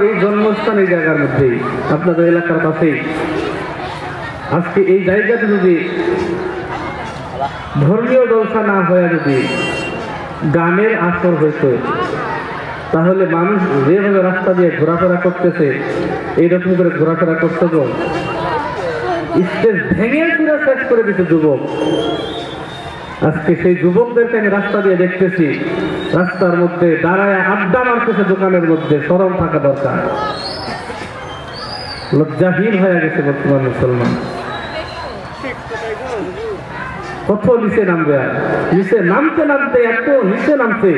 এই জন্মস্থান এই জায়গার মধ্যেই, আপনাদের এলাকার পাশেই। আজকে এই জায়গাতে যদি ধর্মীয় জলসা না হয়ে যদি গানের আসর হইত, তাহলে মানুষ যেভাবে রাস্তা দিয়ে ঘোরাফেরা করতেছে এইরকম করে ঘোরাফেরা করতে তো স্টেজ ভেঙে চুরে শেষ করে দিতে যুবক। আজকে সেই যুবকদেরকে আমি রাস্তা দিয়ে দেখতেছি, রাস্তার মধ্যে দাঁড়ায় আড্ডা মারতেছে দোকানের মধ্যে। শরম থাকা দরকার, লজ্জাহীন হয়ে গেছে বর্তমান মুসলমান। কত নিচে নামবে, আর নিচে নামতে নামতে এত নিচে নামতে,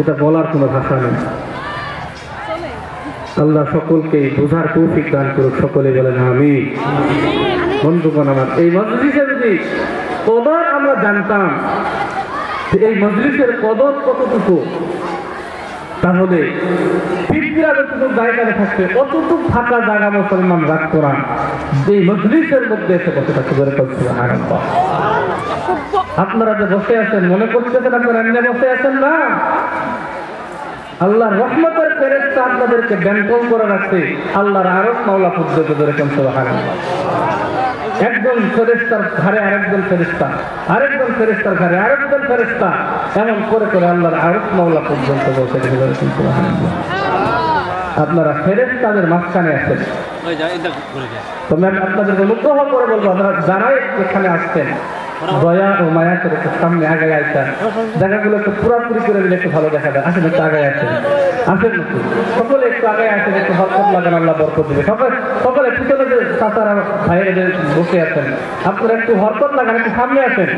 এটা বলার কোনো ভাষা নেই। আল্লাহ সকলকে বোঝার তৌফিক দান করুক, সকলে বলেন আমিন। বন্ধুগণ আমার, এই মজলিসে যদি কদর আমরা জানতাম, এই মজলিসের কদর কতটুকু, তাহলে পৃথিবীর যতটুকু জায়গায় থাকছে অতটুকু ফাঁকা জায়গা মুসলমান রাখতো না। এই মজলিসের মধ্যে এসে বসে থাকতে ধরে করছে। আপনারা যে বসে আছেন মনে করতেছেন আপনারা এমনি বসে আছেন না, আল্লাহর রহমতের ফেরেশতা আপনাদেরকে ব্যাংকল করে রাখছে। আল্লাহর আরশ মাওলা পর্যন্ত ধরে করছে। একজন ফেরেশতার ঘরে আরেকজন ফেরেশতা, আরেকজন ফেরেশতার ঘরে আরেকজন ফেরেশতা, এমন করে করে আল্লাহর আরশ মাওলা পর্যন্ত বসে ধরে করছে। আপনারা ফেরেশতাদের মাঝখানে আছেন। তবে আমি আপনাদেরকে অনুগ্রহ করে বলবো, আপনারা যারাই এখানে আসছেন দয়া ও মায়া করে একটু সামনে আগে আসেন। জায়গাগুলো একটু পুরাপুরি করে দিলে একটু ভালো দেখা যায়। আসেন একটু আগে আসেন, আসেন একটু সকলে একটু আগে আসেন, একটু বরকত লাগান, আল্লাহ বরকত দিবে। সকলে পিছনে যে চাচারা ভাইয়েরা যে বসে আছেন আপনারা একটু বরকত লাগান, একটু সামনে আসেন।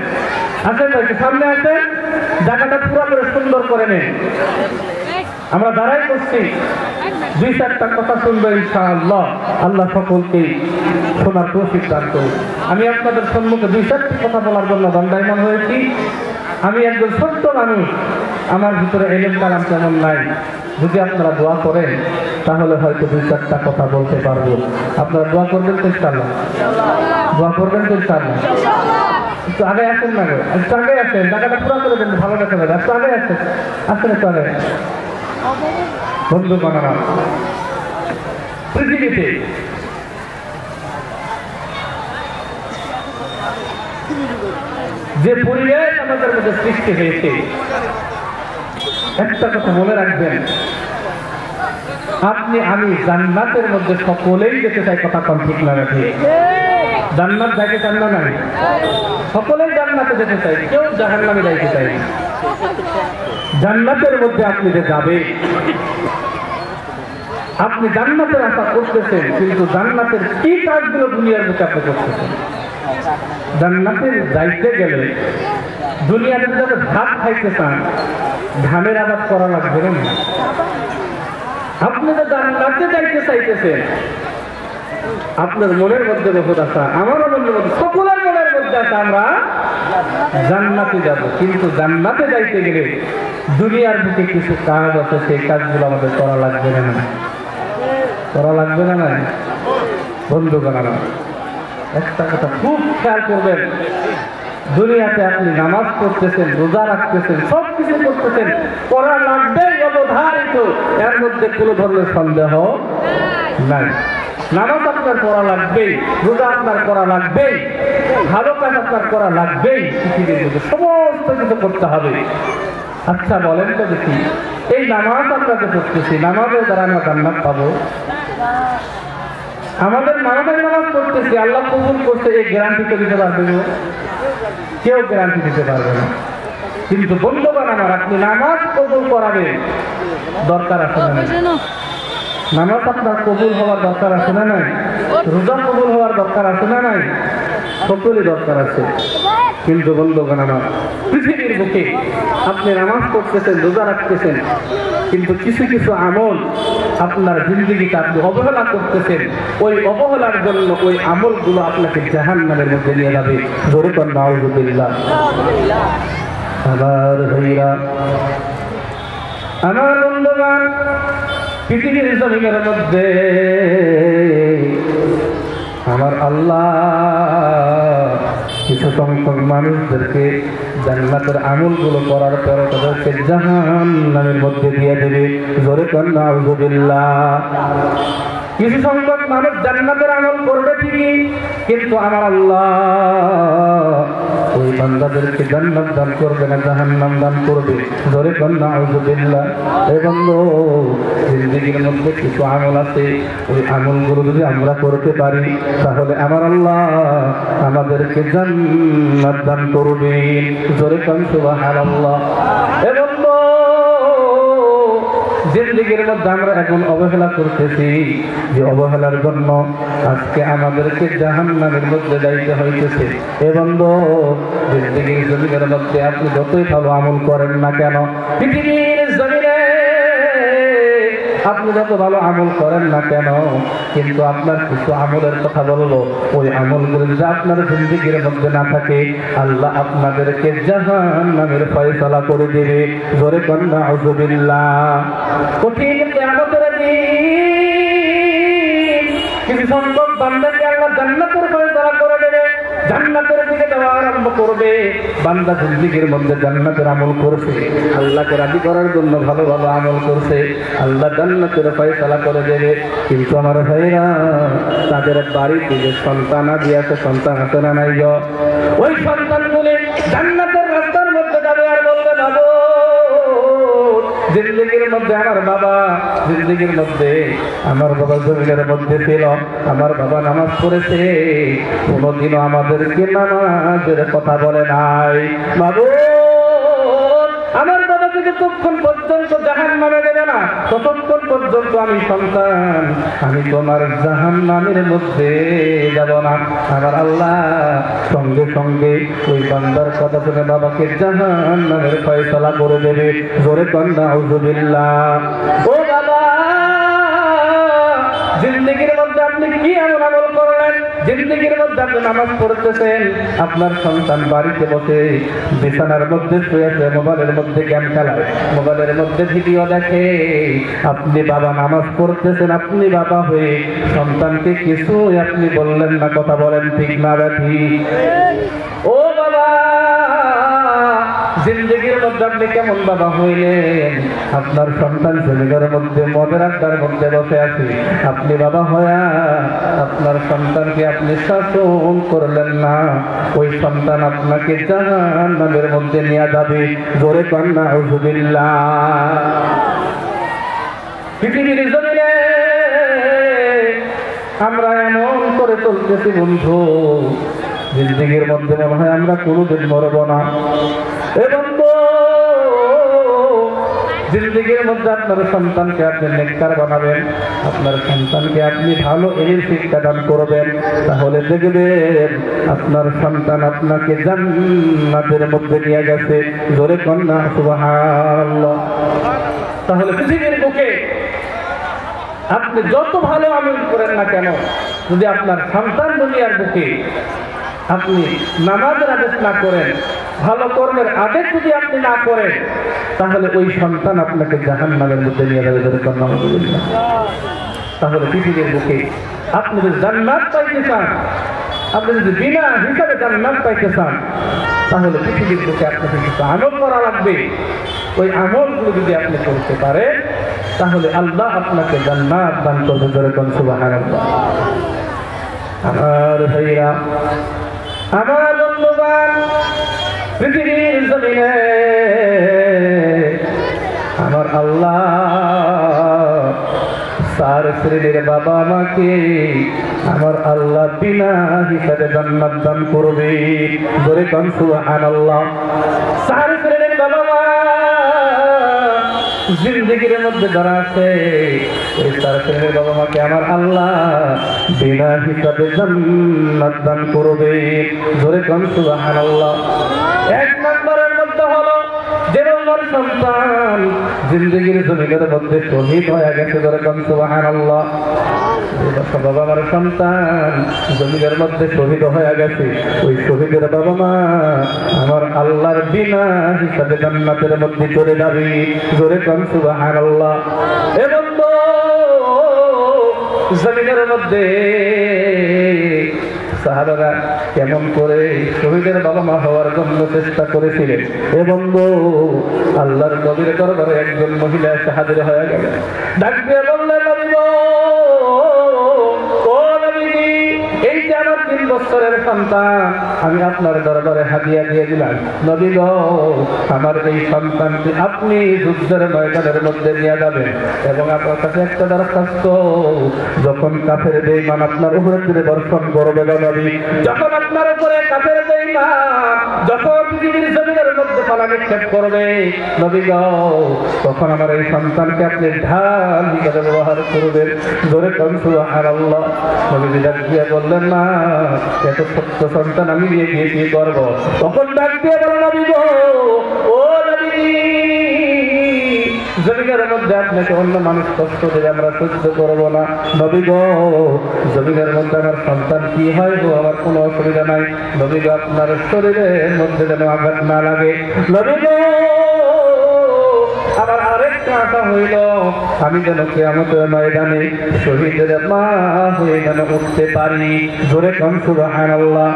আসেন একটু সামনে আসেন, জায়গাটা পুরো করে সুন্দর করে নেন। আমরা দাঁড়াই করছি, দুই চারটা কথা শুনবো ইনশাআল্লাহ। আল্লাহ সকলকে শোনার তৌফিক দান করুন। আমি আপনাদের সম্মুখে দুই চারটি কথা বলার জন্য দণ্ডায়মান হয়েছি। আমি একজন ছোট্ট মানুষ, আমার ভিতরে ইলম কালাম তেমন নাই। যদি আপনারা দোয়া করেন তাহলে হয়তো দুই চারটা কথা বলতে পারবো। আপনারা দোয়া করবেন তো ইনশাআল্লাহ? দোয়া করবেন তো ইনশাআল্লাহ? একটু আগে আসেন না গো, একটু আগে আসেন, জায়গাটা পুরো করে দেন, ভালো দেখা যাবে। একটু আগে আসেন, আসেন একটু আগে। বন্ধু বানানা, পৃথিবীতে যে পরিবেশ আমাদের মধ্যে সৃষ্টি হয়েছে, একটা কথা মনে রাখবেন, আপনি আমি জান্নাতের মধ্যে সকলেই যেতে চাই। কথা কম ঠিক না রাখি? জান্নাত যাইতে চান না? নাই, সকলেই জান্নাতে যেতে চাই, কেউ জাহান্নামে যাইতে চাই। জান্নাতের মধ্যে আপনি যে যাবে, আপনি জান্নাতের আশা করতেছেন, কিন্তু জান্নাতের কি কাজগুলো দুনিয়ার বুকে আপনি করতেছেন? জান্নাতে যাইতে গেলে দুনিয়াতে যাতে ভাত খাইতে চান, ধানের আবাদ করা লাগবে না। আপনি তো জান্নাতে যাইতে চাইতেছেন, আপনার মনের মধ্যে বহুত আশা, আমারও মনের মধ্যে, সকলের মনের মধ্যে আছে আমরা জান্নাতে যাব। কিন্তু জান্নাতে যাইতে গেলে দুনিয়ার বুকে কিছু কাজ আছে, সেই কাজগুলো আমাদের করা লাগবে না। করা লাগবে না? না বন্ধুগণ, একটা কথা খুব খেয়াল করবেন, দুনিয়াতে আপনি নামাজ পড়তেছেন, রোজা রাখতেছেন, সব কিছু করতেছেন, করা লাগবে অবধারিত, এর মধ্যে কোনো ধরনের সন্দেহ নাই। নামাজ আপনার করা লাগবেই, রোজা আপনার করা লাগবেই, ভালো কাজ আপনার করা লাগবেই, পৃথিবীর মধ্যে সমস্ত কিছু করতে হবে। আচ্ছা বলেন তো দেখি, এই নামাজ আপনাকে পড়তেছি, নামাজের দ্বারা আমরা জান্নাত পাবো? আমাদের নামাজের নামাজ পড়তেছি, আল্লাহ কবুল করছে, এই গ্যারান্টি তো দিতে পারবে না, কেউ গ্যারান্টি দিতে পারবে না। কিন্তু বন্ধুগণ আমার, আপনি নামাজ কবুল করাবেন, দরকার আছে না? নামাজ আপনার কবুল হওয়ার দরকার আছে না? নাই? রোজা কবুল হওয়ার দরকার আছে না? নাই? সকলই দরকার আছে। কিন্তু বন্ধুগণ আমার, পৃথিবীর বুকে আপনি নামাজ পড়তেছেন, রোজা রাখতেছেন, কিন্তু কিছু কিছু আমল আপনার জিন্দেগিতে আপনি অবহেলা করতেছেন। ওই অবহেলার জন্য ওই আমলগুলো আপনাকে জাহান্নামের মধ্যে নিয়ে যাবে। জোরে কর নাউযুবিল্লাহ। আমার ভাইরা, আমার বন্ধুগণ, পৃথিবীর জমিনের মধ্যে আমার আল্লাহ কিছু সংখ্যক মানুষদেরকে জান্নাতের আমলগুলো করার পর তাদেরকে জাহান্নামের মধ্যে দিয়ে দেবে। জোরে কোন নাউযুবিল্লাহ। কিছু সংখ্যক মানুষ জান্নাতের আমল করবে ঠিকই, কিন্তু আমার আল্লাহ ওই বান্দাদেরকে জান্নাত দান করবে না, জাহান্নাম দান করবে। জোরে কোন নাউযুবিল্লাহ। এবং জিন্দেগীর মধ্যে কিছু আমল আছে, ওই আমলগুলো যদি আমরা করতে পারি তাহলে আমার আল্লাহ আমাদেরকে জান্নাত দান করবেন। জোরে কোন সুবহানাল্লাহ। এবং জিন্দেগীর মধ্যে আমরা এখন অবহেলা করতেছি, যে অবহেলার জন্য আজকে আমাদেরকে জাহান্নামের মধ্যে যাইতে হইতেছে। এবং জিন্দেগীর জমিনের মধ্যে আপনি যতই ভালো আমল করেন না কেন, পৃথিবীর জমিনে আপনি যত ভালো আমল করেন না কেন, কিন্তু আপনার কিছু আমলের কথা বলবো, ওই আমলগুলো যদি আপনার জিন্দেগীর মধ্যে না থাকে, আল্লাহ আপনাদেরকে জাহান্নামের ফয়সালা করে দেবে। জোরে কোন নাউযুবিল্লাহ। কঠিন কিয়ামতের দিন কিছু সংখ্যক বান্দাকে আল্লাহ জান্নাতের ফয়সালা করে দেবে, জান্নাতের দিকে যাওয়া আরম্ভ করবে। বান্দা জিন্দেগীর মধ্যে জান্নাতের আমল করছে, আল্লাহকে রাজি করার জন্য ভালো ভালো আমল করছে, আল্লাহ জান্নাতের ফয়সালা করে দেবে। কিন্তু আমার ভাইরা, তাদের বাড়িতে যে সন্তান আদি আছে, সন্তান আছে না নাই, ওই সন্তানগুলি জান্নাতের রাস্তার মধ্যে যাবে আর বলবে, বাবু জিন্দেগীর মধ্যে আমার বাবা, জিন্দেগীর মধ্যে আমার বাবা জমিনের মধ্যে ছিল, আমার বাবা নামাজ পড়েছে, কোনোদিনও আমাদেরকে নামাজের কথা বলে নাই। বাবু আমার বাবাকে যতক্ষণ পর্যন্ত জাহান্নামে দেবে না, ততক্ষণ পর্যন্ত আমি সন্তান, আমি তোমার জাহান্নামের মধ্যে যাব না। আমার আল্লাহ সঙ্গে সঙ্গে ওই বান্দার কথা শুনে বাবাকে জাহান্নামের ফয়সালা করে দেবে। জোরে কোন নাউযুবিল্লাহ। ও বাবা, জিন্দেগীর মধ্যে আপনি কি এমন আমল করলেন? জিন্দেগীর মধ্যে আপনি নামাজ পড়তেছেন, আপনার সন্তান বাড়িতে বসে বিছানার মধ্যে শুয়ে শুয়ে মোবাইলের মধ্যে গেম খেলায়, মোবাইলের মধ্যে ভিডিও দেখে, আপনি বাবা নামাজ পড়তেছেন, আপনি বাবা হয়ে সন্তানকে কিছু আপনি বললেন না। কথা বলেন ঠিক না ঠিক? ও বাবা, জিন্দেগীর মধ্যে আপনি কেমন বাবা হইলেন? আপনার সন্তান জমিনের মধ্যে মদের আড্ডার মধ্যে বসে আছে, আপনি বাবা হয়ে আপনার সন্তানকে আপনি শাসন করলেন না, ওই সন্তান আপনাকে জাহান্নামের মধ্যে নিয়ে যাবে। জোরে কোন নাউযুবিল্লাহ। পৃথিবীর জমিনে আমরা এমন করে চলতেছি বন্ধু, জিন্দেগীর মধ্যে মনে হয় আমরা কোনোদিন মরব না। এবং জিন্দেগীর মধ্যে আপনার সন্তানকে আপনি নেককার বানাবেন, আপনার সন্তানকে আপনি ভালো এর শিক্ষা দান করবেন, তাহলে দেখবেন আপনার সন্তান আপনাকে জান্নাতের মধ্যে নিয়ে গেছে। জোরে কোন না সুবহানাল্লাহ। তাহলে পৃথিবীর বুকে আপনি যত ভালো আমল করেন না কেন, যদি আপনার সন্তান দুনিয়ার বুকে আপনি নামাজের আদেশ না করেন, ভালো কর্মের আদেশ যদি আপনি না করেন, তাহলে ওই সন্তান আপনাকে জাহান্নামের মধ্যে নিয়ে যাবে। তাহলে পৃথিবীর বুকে আপনি যদি জান্নাত পাইতে চান, আপনি যদি বিনা হিসাবে জান্নাত পাইতে চান, তাহলে পৃথিবীর বুকে আপনাকে কিছু আমল করা লাগবে। ওই আমলগুলো যদি আপনি করতে পারেন, তাহলে আল্লাহ আপনাকে জান্নাত দান করবে। জোরে কোন সুবহানাল্লাহ। আমার ভাইরা, আমার বন্ধুগণ, পৃথিবীর জমিনে আমার আল্লাহ 4 শ্রেণীর বাবা মাকে আমার আল্লাহ বিনা হিসাবে জান্নাত দান করবে। জোরে কোন সুবহানাল্লাহ। 4 শ্রেণীর বাবা মা জিন্দেগীর মধ্যে যারা আছে, এই 4 শ্রেণীর বাবা মাকে আমার আল্লাহ বিনা হিসাবে জান্নাত দান করবে। জোরে কোন সুবহানাল্লাহ। 1 নম্বরের মধ্যে হলো যে আমার সন্তান জিন্দেগীর জমিনের মধ্যে শহীদ হয়ে গেছে। জোরে কোন সুবহানাল্লাহ। বাবা মার সন্তান জমিনের মধ্যে শহীদ হয়ে গেছে, ওই শহীদের বাবা মা আমার আল্লাহর বিনা হিসাবে জান্নাতের মধ্যে চলে যাবে। জোরে কোন সুবহানাল্লাহ। এবং জমিনের মধ্যে সাহাবারা কেমন করে শহীদের বাবা মা হওয়ার জন্য চেষ্টা করেছিলেন। এ বন্ধু, আল্লাহর নবীর দরবারে একজন মহিলা এসে হাজির হয়ে গেলেন। ডাক দিয়ে বললেন, নবী গো, ও নবীজি, এই যে আমার 3 বছরের সন্তান আমি আপনার দরবারে হাদিয়া দিয়ে দিলাম। নবী গো, আমার এই সন্তানটি আপনি যুদ্ধের ময়দানের মধ্যে নিয়ে যাবেন এবং আপনার কাছে একটা দরখাস্ত, যখন কাফের বেঈমান আপনার উপরে তীরে বর্ষণ করবে গো নবী, যখন আপনার উপরে কাফের বেঈমান যখন পৃথিবীর জমিনের মধ্যে পালা নিক্ষেপ করবে নবী গো, তখন আমার এই সন্তানকে আপনি ঢাল হিসেবে ব্যবহার করবেন। জোরে কোন সুবহানাল্লাহ। নবীজি ডাক দিয়ে বললেন, না, এত ছোট্ট সন্তান আমি নিয়ে গিয়ে কি করবো? তখন ডাক দিয়ে বলো, নবী গো, ও নবীজি, জমিনের মধ্যে আপনাকে অন্য মানুষ কষ্ট দেবে, আমরা সহ্য করবো না। নবী গো, জমিনের মধ্যে আমার সন্তান কি হয় গো, আমার কোনো অসুবিধা নাই। নবী গো, আপনার শরীরের মধ্যে যেন আঘাত না লাগে। নবী গো, আমার আরেকটা আশা হইল, আমি যেন কিয়ামতের ময়দানে শহীদের মা হয়ে যেন উঠতে পারি। জোরে কোন সুবহানাল্লাহ।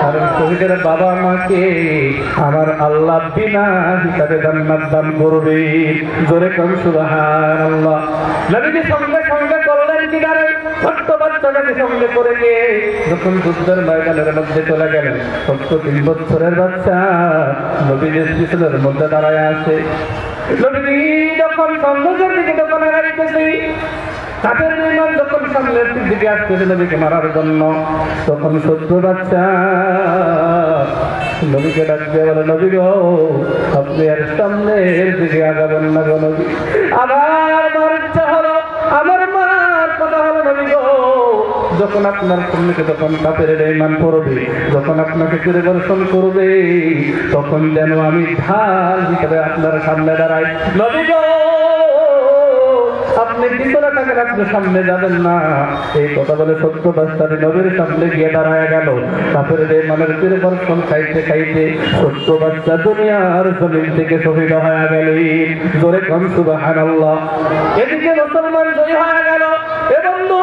কারণ শহীদের বাবা মাকে আমার আল্লাহ বিনা হিসাবে জান্নাত দান করবে। জোরে কোন সুবহানাল্লাহ। নবীজি সঙ্গে সঙ্গে করলেন কি জানেন? ছোট্ট বাচ্চাটাকে সঙ্গে করে নিয়ে যখন যুদ্ধের ময়দানের মধ্যে চলে গেলেন, ছোট্ট 3 বছরের বাচ্চা নবীজির পিছনের মধ্যে দাঁড়ায় আছে। নবীজি যখন সন্ধ্যের দিকে যখন হারাইতেছি, তাদের বেঈমান যখন সামনের দিকে আসতেছে নবীকে মারার জন্য, তখন ছোট্ট বাচ্চা নবীকে ডাক দিয়ে বলে, নবী গো, আপনি আর সামনের দিকে আগাবেন না গো নবী। আমার মার ইচ্ছা হলো, আমার মার কথা হলো, নবী গো, যখন আপনার সামনে যখন কাফের বেঈমান পড়বে, যখন আপনাকে তীরে বর্ষণ করবে, তখন যেন আমি ঢাল হিসেবে আপনার সামনে দাঁড়াই। নবী গো, আপনি পিছনে থাকেন, আপনি সামনে যাবেন না। এই কথা বলে ছোট্ট বাচ্চাটি নবীর সামনে গিয়ে দাঁড়ায় গেল। কাফের বেঈমানের তীরে বর্ষণ খাইতে খাইতে ছোট্ট বাচ্চা দুনিয়ার জমিন থেকে শহীদ হয়ে গেল। জোরে কোন সুবহানাল্লাহ। এদিকে মুসলমান জয় হয়ে গেল। এ বন্ধু,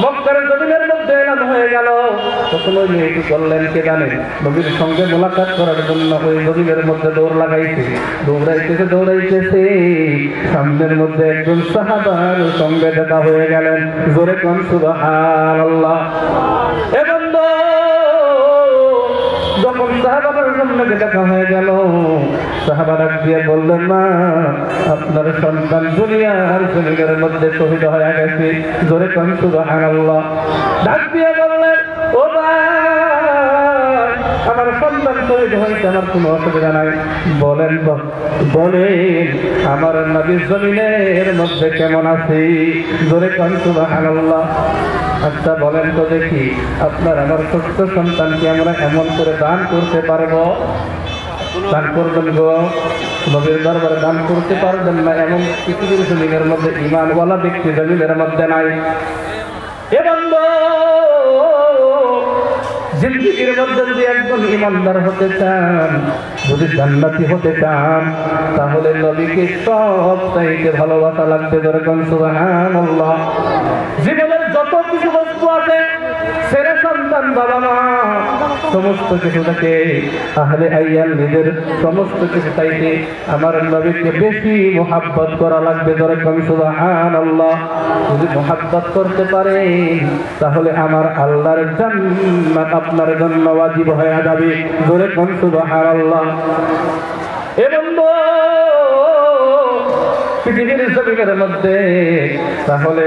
মক্কার জমিনের মধ্যে এলান হয়ে গেল। তখন ওই মেয়েটি করলেন কে জানেন? নবীর সঙ্গে মোলাকাত করার জন্য ওই জমিনের মধ্যে দৌড় লাগাইছে, দৌড়াইতেছে। সামনের মধ্যে একজন সাহাবার সঙ্গে দেখা হয়ে গেলেন। জোরে কোন সুবহানাল্লাহ। এ বন্ধু, যখন সাহাবার সঙ্গে দেখা হয়ে গেল, সাহাবারা দিয়ে বললেন, না, আপনার সন্তান দুনিয়ার জমিনের মধ্যে শহীদ হয়ে গেছে। জোরে কোন সুবহানাল্লাহ। ডাক দিয়ে বললেন, ও ভাই, আমার সন্তান শহীদ হয়েছে, আমার কোনো অসুবিধা নাই। বলেন আমার নবীর জমিনের মধ্যে কেমন আছে? জোরে কোন সুবহানাল্লাহ। আচ্ছা বলেন তো দেখি, আপনার আমার ছোট্ট সন্তানকে আমরা এমন করে দান করতে পারবো? দান করবেন গো? নবীর দরবারে দান করতে পারবেন না এমন পৃথিবীর জমিনের মধ্যে ঈমানওয়ালা ব্যক্তি জমিনের মধ্যে নাই। এ বন্ধু, জিন্দেগির মধ্যে যদি একজন ঈমানদার হতে চান, যদি জান্নাতি হতে চান, তাহলে নবীকে সব চাইতে ভালোবাসা লাগবে। যেরকম সুবহানাল্লাহ। জীবনের যত কিছু বস্তু আছে, ছেলে সন্তান, বাবা মা, সমস্ত কিছু থেকে আহলে আইয়াল নিজের সমস্ত কিছু চাইতে আমার নবীকে বেশি মুহাব্বত করা লাগবে। যেরকম সুবহানাল্লাহ। যদি মুহাব্বত করতে পারেন, তাহলে আমার আল্লাহর জান্নাত আপনার জন্য ওয়াজিব হয়ে যাবে। জোরে কোন সুবহানাল্লাহ। এ বন্ধু, পৃথিবীর জমিনের মধ্যে তাহলে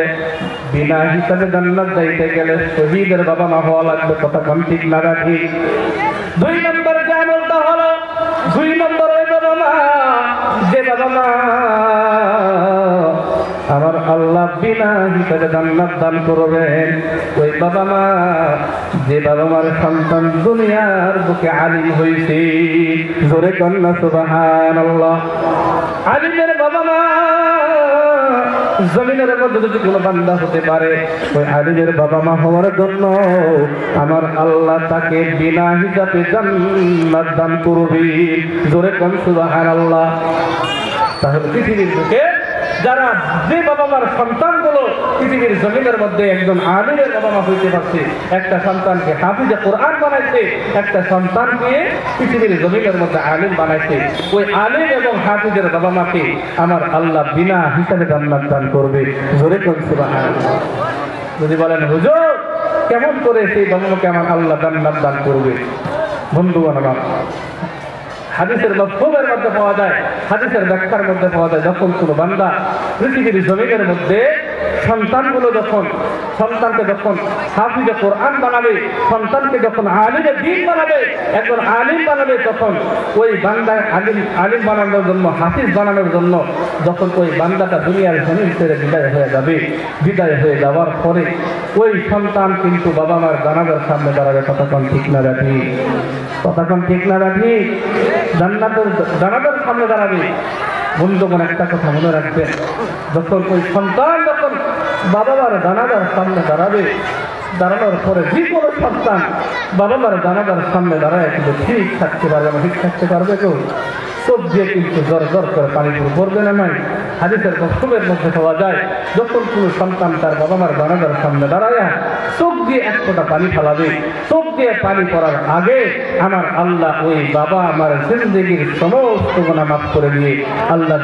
বিনা হিসাবে জান্নাত যাইতে গেলে শহীদের বাবা মা হওয়া লাগবে। কথা কোন ঠিক না রাখি? 2 নম্বর যে আমলটা হলো, 2 নম্বর ওই বাবা মা, যে বাবা মা আমার আল্লাহ বিনা হিসাবে জান্নাত দান করবেন, ওই বাবা মা, যে বাবা মার সন্তান দুনিয়ার বুকে আলিম হয়েছে। জোরে কন্যা সুবহানাল্লাহ। আলিমের বাবা মা জমিনের মধ্যে যদি কোনো বান্দা হতে পারে, ওই আলিমের বাবা মা হওয়ার জন্য আমার আল্লাহ তাকে বিনা হিসাবে জান্নাত দান করবে। জোরে কোন সুবহানাল্লাহ। তাহলে পৃথিবীর বুকে যারা যে বাবা মার সন্তানগুলো পৃথিবীর জমিনের মধ্যে একজন আলিমের বাবা মা হইতে পারছে, একটা সন্তানকে হাফিজে কোরআন বানাইছে, একটা সন্তানকে পৃথিবীর জমিনের মধ্যে আলিম বানাইছে, ওই আলিম এবং হাফিজের বাবা মাকে আমার আল্লাহ বিনা হিসাবে জান্নাত দান করবে। জোরে কোন সুবহানাল্লাহ। যদি বলেন হুজুর কেমন করে সেই বাবা মাকে আমার আল্লাহ জান্নাত দান করবে, বন্ধুগণ আমার হাদিসের মাফহুমের মধ্যে পাওয়া যায়, হাদিসের ব্যাখ্যার মধ্যে পাওয়া যায়, যখন কোনো বান্দা পৃথিবীর জমিনের মধ্যে সন্তানকে যখন হাফিজে কোরআন বানাবে, সন্তানকে যখন আলিমে দ্বীন বানাবে, একজন আলিম বানাবে, তখন ওই বান্দা আলিম বানানোর জন্য, হাফিজ বানানোর জন্য যখন ওই বান্দাটা দুনিয়ার জমিন ছেড়ে বিদায় হয়ে যাবে, বিদায় হয়ে যাওয়ার পরে ওই সন্তান কিন্তু বাবা মার জানাজার সামনে দাঁড়াবে। কতক্ষণ ঠিক না রাখি, কতক্ষণ ঠিক না রাখি, জান্নাতের জানাজার সামনে দাঁড়াবে। বন্ধুগণ একটা কথা মনে রাখবেন, যখন ওই সন্তান যখন বাবা মার জানাজার সামনে দাঁড়াবে, দাঁড়ানোর পরে যে কোনো সন্তান বাবা মার জানাজার সামনে দাঁড়ায় কিন্তু ঠিক থাকতে পারবে না। ঠিক থাকতে পারবে কেউ? চোখ দিয়ে কিন্তু জোর জোর করে পানি পড়বে না। নাই হাদিসের মাফহুমের মধ্যে পাওয়া যায়, যখন কোনো সন্তান তার বাবা মার জানাজার সামনে দাঁড়ায় চোখ দিয়ে এক ফোঁটা পানি ফেলাবে, চোখ দিয়ে পানি পড়ার আগে আমার আল্লাহ ওই বাবা আমার জিন্দেগির সমস্ত গুনাহ মাফ করে দিয়ে আল্লাহ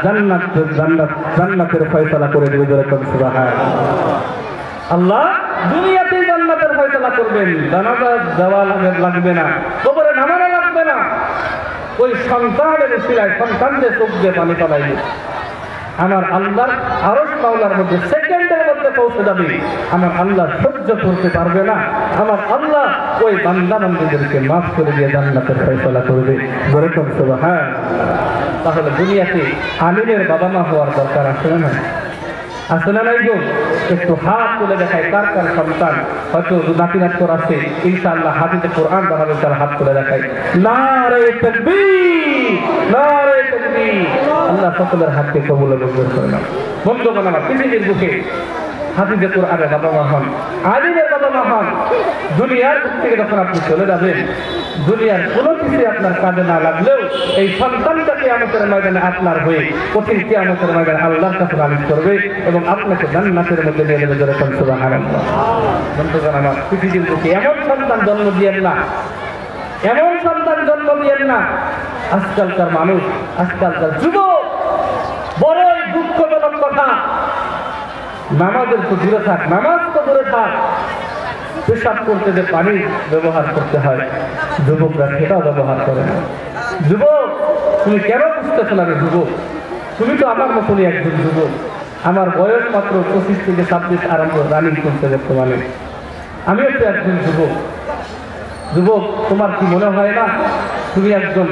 জান্নাতের ফয়সালা করে দেবে। সুবহানাল্লাহ। আল্লাহ দুনিয়াতেই জান্নাতের ফয়সালা করবেন, জানাজা দেওয়া লাগবে না, কবরে নামানো লাগবে না। ওই সন্তানের উসিলায় সন্তানদের চোখ দিয়ে পানি ফেলাইবে, আমার আল্লাহর আরশ মাওলার মধ্যে সেকেন্ডের মধ্যে পৌঁছে যাবে। আমার আল্লাহ সহ্য করতে পারবে না, আমার আল্লাহ ওই বান্দা বান্দীদেরকে মাফ করে দিয়ে জান্নাতের ফয়সালা করবে। বলে কোন সুবহান। তাহলে দুনিয়াতে আলিমের বাবা মা হওয়ার দরকার আছে না? আছে না নাই গো? একটু হাত তুলে দেখায় কার কার সন্তান হয়তো নাতিনাতর আছে, ইনশাআল্লাহ হাদিসে কোরআন বানাবে, তার হাত তুলে দেখায়। নারে তাকবীর, নারে তাকবীর। আল্লাহ সকলের হাতকে কবুল ও মঞ্জুর করে নাও। বন্ধুগণ আমার পৃথিবীর বুকে হাদিসে কোরআনের বাবা মা হন, আলিমের বাবা মা হন। দুনিয়ার বুক থেকে যখন আপনি চলে যাবেন, দুনিয়ার কোনো কিছু আপনার কাজে না লাগলেও এই সন্তানটা কিয়ামতের ময়দানে আপনার হয়ে কঠিন কিয়ামতের ময়দানে আল্লাহর কাছে নালিশ করবে এবং আপনাকে জান্নাতের মধ্যে নিয়ে যাবে। জোরে বলুন সুবহানাল্লাহ। বন্ধুগণ আমার পৃথিবীর বুকে এমন সন্তান জন্ম দিয়েন না, এমন সন্তান জন্ম দিয়েন না। আজকালকার মানুষ, আজকালকার যুবক, বড়ই দুঃখজনক কথা, নামাজের তো দূরে থাক, নামাজ তো দূরে থাক, পেশাব করতে যে পানি ব্যবহার করতে হয় যুবকরা সেটাও ব্যবহার করে না। যুবক তুমি কেন বুঝতেছো না? যুবক তুমি তো আমার মতনই একজন যুবক, আমার বয়স মাত্র 25 থেকে 26 আরম্ভ রানিং করতে বর্তমানে, আমিও তো একজন যুবক। যুবক তোমার কি মনে হয় না তুমি একজন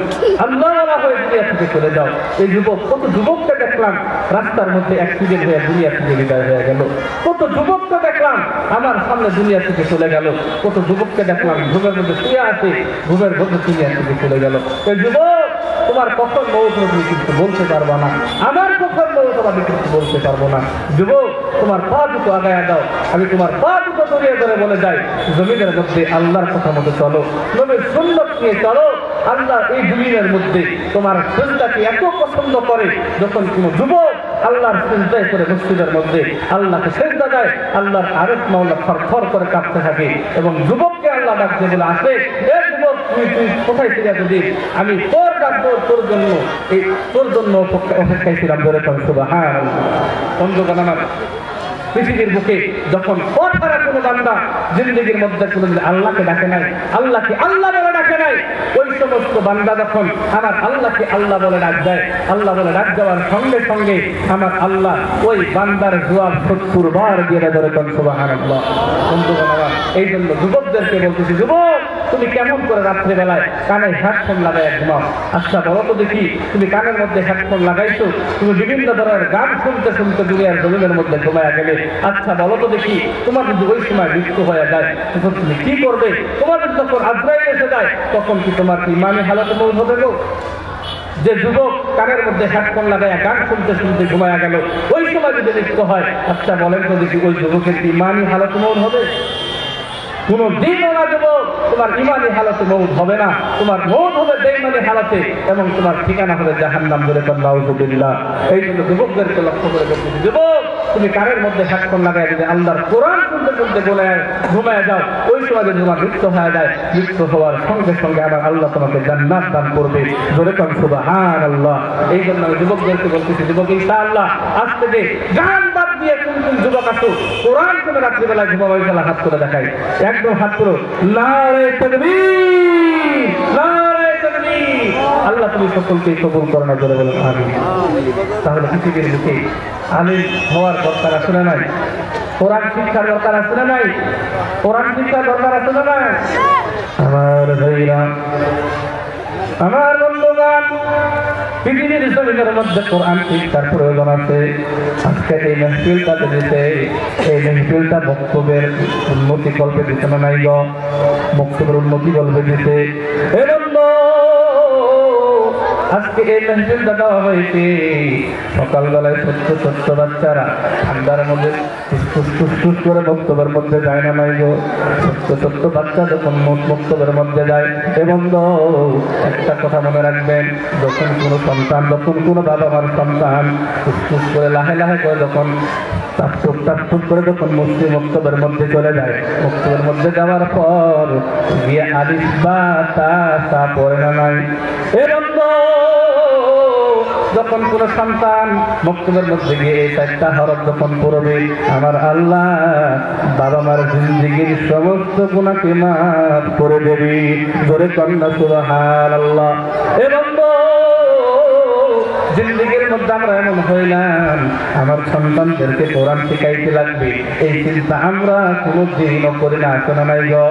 আল্লাহওয়ালা হয়ে দুনিয়া থেকে চলে যাও? এই যুবক, কত যুবককে দেখলাম রাস্তার মধ্যে অ্যাক্সিডেন্ট হয়ে দুনিয়া থেকে বিদায় হয়ে গেল, কত যুবককে দেখলাম আমার সামনে দুনিয়া থেকে চলে গেল, কত যুবককে দেখলাম ঘুমের মধ্যে শুয়ে আছে, ঘুমের মধ্যে দুনিয়া থেকে চলে গেল। এই যুবক তোমার কখন মৌত তুমি কিন্তু বলতে পারবো না, আমার কখন মৌত আমি কিন্তু বলতে পারবো না। যুবক তোমার পা দুটো আগায় দাও, আমি তোমার পা দুটো জড়িয়ে ধরে বলে যাই জমিনের মধ্যে আল্লাহর কথা মতো চলো, নবীর সুন্নাত নিয়ে চলো। আল্লাহ এই জমিনের মধ্যে তোমার সিজদাকে এত পছন্দ করে, যখন কোনো যুবক আল্লাহর সিজদায় করে মসজিদের মধ্যে আল্লাহকে সিজদা দেয়, আল্লাহর আরশ মাওলা থরথর করে কাঁপতে থাকে এবং যুবককে আল্লাহ ডাকতে বলে আসে, এ যুবক তুই কোথায় ছিলি এতদিন? আমি তোর ডাকবো, তোর জন্য অপেক্ষায় ছিলাম। বলে সুবহানাল্লাহ। বন্ধুগণ আমার পৃথিবীর বুকে যখন অথারা কোনো বান্দা জিন্দগির মধ্যে কোনোদিন আল্লাহকে ডাকে নাই, আল্লাহকে আল্লাহ বলে ডাকে নাই, ওই সমস্ত বান্দা যখন আমার আল্লাহকে আল্লাহ বলে ডাক দেয়, আল্লাহ বলে ডাক দেওয়ার সঙ্গে সঙ্গে আমার আল্লাহ ওই বান্দার জবাব 70 বার দিয়ে ধরে কোন সুবহানাল্লাহ। বন্ধুগণ আমার এই জন্য যুবকদেরকে বলতেছি, যুবক তুমি কেমন করে রাত্রেবেলায় কানে হেডফোন লাগাই ঘুমাও? আচ্ছা বলো তো দেখি, তুমি কানের মধ্যে হেডফোন লাগাইছো, তুমি বিভিন্ন ধরনের গান শুনতে শুনতে দুনিয়ার জমিনের মধ্যে ঘুমায়া গেলে, আচ্ছা বলো তো দেখি তোমার যদি ওই সময় মৃত্যু হয়ে যায় তখন তুমি কি করবে? তোমার যখন আজরাইল এসে যায় তখন কি তোমার ইমানি হালাতে মৌত হবে গো? যে যুবক কানের মধ্যে হেডফোন লাগায় গান শুনতে শুনতে ঘুমায়া গেল, ওই সময় যদি মৃত্যু হয়, আচ্ছা বলেন তো দেখি ওই যুবকের কি ইমানি হালাতে মৌত হবে? কোনো দিনও না যুবক তোমার ইমানি হালতে মৌত হবে না, তোমার মৌত হবে বেঈমানি হালতে, এবং তোমার ঠিকানা হবে জাহান্নাম। বলে নাউযুবিল্লাহ। এই জন্য যুবকদেরকে লক্ষ্য করে বলতেছি, যুবক তুমি কারের মধ্যে হেডফোন লাগাই যদি আল্লাহর কোরআন শুনতে শুনতে বলে ঘুমায় যাও, ওই সময় যদি তোমার মৃত্যু হয়ে যায়, মৃত্যু হওয়ার সঙ্গে সঙ্গে আবার আল্লাহ তোমাকে জান্নাত দান করবে। জোরে কোন সুবহানাল্লাহ। এই জন্য আমি যুবকদেরকে বলতেছি, যুবক ইনশাআল্লাহ আজ থেকে গান বাদ দিয়ে কোন কোন যুবক আছো কোরআন শুনে রাত্রিবেলা ঘুমাবে, ইনশাআল্লাহ হাত করে দেখাই, একদম হাত করো, নারে তাকবীর, নারে তাকবীর। আল্লাহ তুমি সকলকে কবুল করো না, জোরে বলেন আমিন। তাহলে পৃথিবীর বুকে আলিম হওয়ার দরকার আছে না নাই? কোরআন শিক্ষার দরকার আছে না নাই? কোরআন শিক্ষার দরকার আছে না নাই? আমার ভাইরা, আমার বন্ধুগণ, পৃথিবীর জমিনের মধ্যে কোরআন শিক্ষার প্রয়োজন আছে। আজকে এই মেহফিলটাতে দিতে, এই মেহফিলটা বক্তব্যের উন্নতি কল্পে দিতে না নাই গো, বক্তব্যের উন্নতি কল্পে দিতে। আজকে এই মেহফিলটা দেওয়া হয়েছে সকালবেলায় ছোট্ট ছোট্ট বাচ্চারা ঠান্ডার মধ্যে ফুসফুস করে বক্তব্যের মধ্যে যায় না নাই গো। ছোট্ট ছোট্ট বাচ্চা যখন বক্তব্যের মধ্যে যায়, এবং একটা কথা মনে রাখবেন, যখন কোনো সন্তান, যখন কোনো বাবা মার সন্তান ফুসফুস করে লাহে লাহে করে যখন টাপ করে যখন মুসলিম বক্তব্যের মধ্যে চলে যায়, বক্তব্যের মধ্যে যাওয়ার পর গিয়ে আলিফ বা তা পড়ে না নাই। এবং যখন কোন সন্তান বক্তব্যের মধ্যে গিয়ে এই চারটা হরফ যখন পড়বে, আমার আল্লাহ বাবা মার জিন্দেগীর সমস্ত গুনাহকে মাফ করে দেবে। জোরে কন্যা সুবহানাল্লাহ। এবং জিন্দেগীর মধ্যে আমরা এমন হইলাম, আমার সন্তানদেরকে কোরআন শিখাইতে লাগবে, এই চিন্তা আমরা কোনো দিনও করি না। শোনা নাই গো,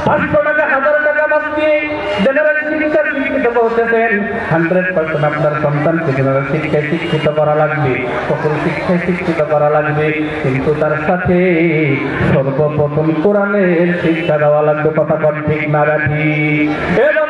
500 টাকা 1000 টাকা বাস দিয়ে জেনারেল শিক্ষার শিক্ষিত করতেছেন, 100% আপনার সন্তানকে জেনারেল শিক্ষায় শিক্ষিত করা লাগবে, সকল শিক্ষায় শিক্ষিত করা লাগবে, কিন্তু তার সাথে সর্বপ্রথম কোরআনের শিক্ষা দেওয়া লাগবে। কথা কন ঠিক না রাখি? এবং